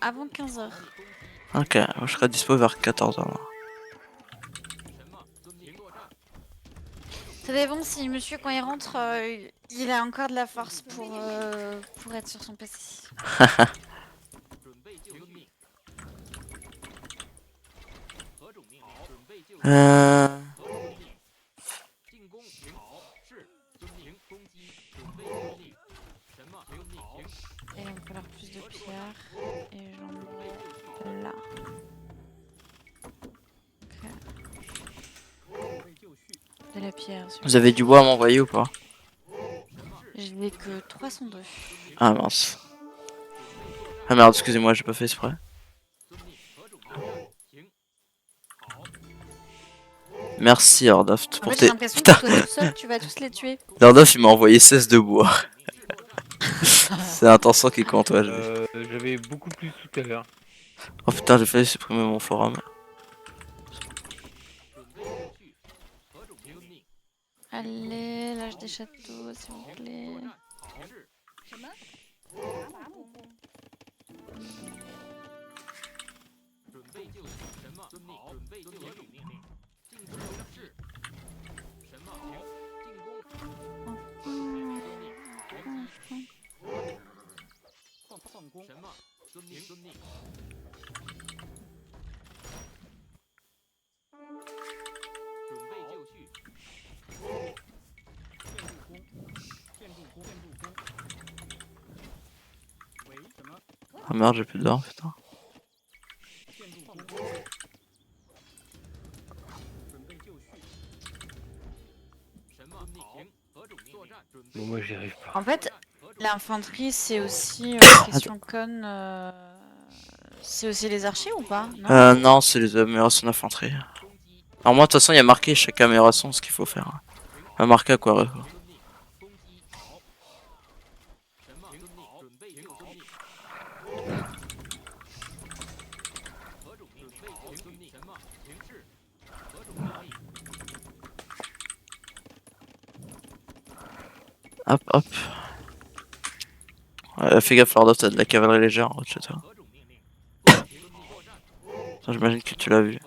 avant 15h. Ok, moi, je serai dispo vers 14h. Ça dépend si monsieur, quand il rentre, il a encore de la force pour être sur son PC. Euh... Et il va me falloir plus de pierres. Et j'en mets là. Ok. De la pierre. Vous avez du bois à m'envoyer ou pas? Je n'ai que 302. Ah mince. Ah merde, excusez-moi, j'ai pas fait exprès. Merci Ordoft En pour fait, j'ai tes... l'impression Putain, que toi tout seul, tu vas tous les tuer. Ordoft il m'a envoyé 16 de bois. C'est l'intention qui compte, ouais. J'avais beaucoup plus tout à l'heure. Oh putain, j'ai failli supprimer mon forum. Allez, l'âge des châteaux, s'il vous plaît. Ah merde, j'ai plus d'or, putain. Bon, moi j'y arrive pas. En fait, l'infanterie, c'est aussi question con. C'est aussi les archers ou pas? Non. Non, c'est les améliorations d'infanterie. Alors moi, de toute façon, il y a marqué chaque amélioration ce qu'il faut faire. Il y a marqué à quoi. Hop, hop. Fais gaffe, Lord of, t'as de la cavalerie légère en haut de chez toi. J'imagine que tu l'as vu.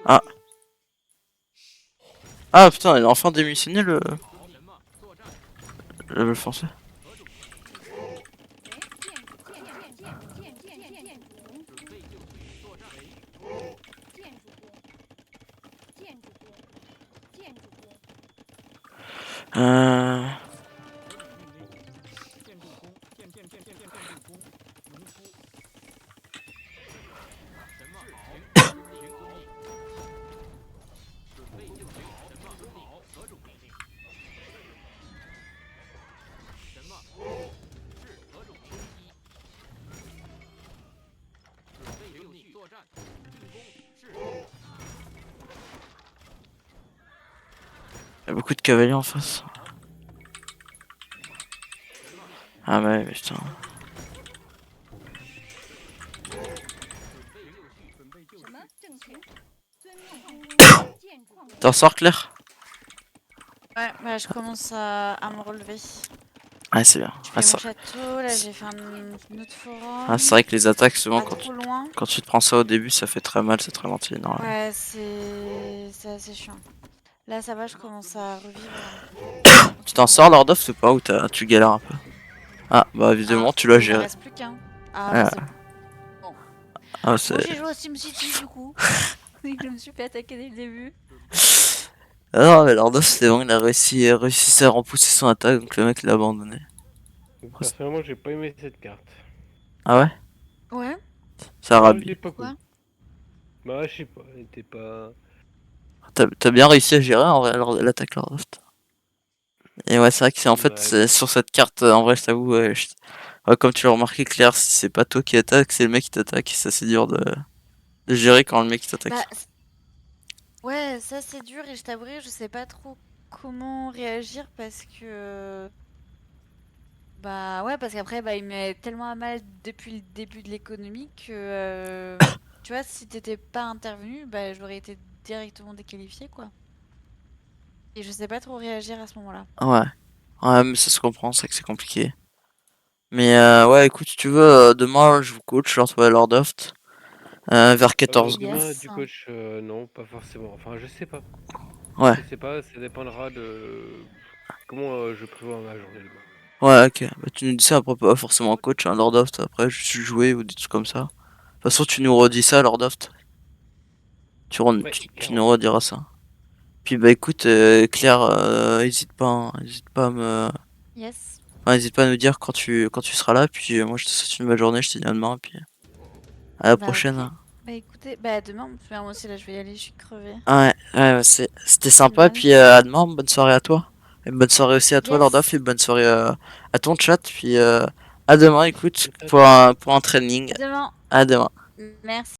Ah. Ah putain, il a enfin démissionné le français. Il y a beaucoup de cavaliers en face. Ah ouais, mais putain. T'en sors, Claire? Ouais, bah, je commence à me relever. Ouais, c'est bien. Je Ah, fais mon château, là j'ai fait un autre forum. c'est vrai que les attaques, souvent, Pas trop loin. quand tu te prends ça au début, ça fait très mal, c'est très lent. Ouais, c'est assez chiant. Là ça va, je commence à revivre. Tu t'en sors, Lord of, ou pas? Ou tu galères un peu? Ah, bah évidemment, tu l'as Il me géré. reste plus qu'un. Ah, Ah. bah, c'est bon. Ah, Moi c'est... j'ai joué au SimCity du coup. Je me suis fait attaquer dès le début. Ah non, mais Lord of, c'est bon, il a réussi à repousser son attaque, donc le mec l'a abandonné. Personnellement, j'ai pas aimé cette carte. Ah ouais? Ouais. Ça Ouais, rabie. elle était pas cool. Quoi Bah, je sais pas, elle était pas. T'as bien réussi à gérer en vrai l'attaque Lord of. Et ouais, c'est vrai que c'est en fait, Ouais. c'est sur cette carte, en vrai, je t'avoue, ouais, ouais, comme tu l'as remarqué, Claire, si c'est pas toi qui attaque, c'est le mec qui t'attaque, c'est assez dur de gérer quand le mec qui t'attaque. Bah, ouais, ça c'est dur et je t'avouerai, je sais pas trop comment réagir parce que. Bah ouais, parce qu'après, bah, il me met tellement à mal depuis le début de l'économie que. Tu vois, si t'étais pas intervenu, bah j'aurais été directement déqualifié quoi. Et je sais pas trop réagir à ce moment-là. Ouais. Ouais, mais ça se comprend, c'est que c'est compliqué. Mais ouais, écoute, si tu veux, demain, je vous coach, je retrouve à Lordoft. Vers 14. Demain, Yes. du coach, non, pas forcément. Enfin, je sais pas. Ouais. Je sais pas, ça dépendra de comment je prévois ma journée demain. Ouais, ok. Bah, tu nous dis ça après, pas forcément coach, hein, Lordoft, après, je suis joué ou des trucs comme ça. De toute façon, tu nous redis ça, Lordoft. Ouais, Tu nous carrément. rediras ça. Puis bah écoute, Claire, hésite pas, hein, hésite pas à me... Yes. Enfin, hésite pas à nous dire quand tu seras là, puis moi je te souhaite une bonne journée, je te dis à demain, puis à la Bah prochaine, ok. hein. Bah écoutez, bah demain, moi aussi là je vais y aller, je suis crevée. Ouais, c'était sympa, Final. puis à demain, bonne soirée à toi. Et bonne soirée aussi à toi, Lordoff, Yes. et bonne soirée à ton chat, puis à demain, écoute, C'est ça, pour un training. À demain. À demain. Merci.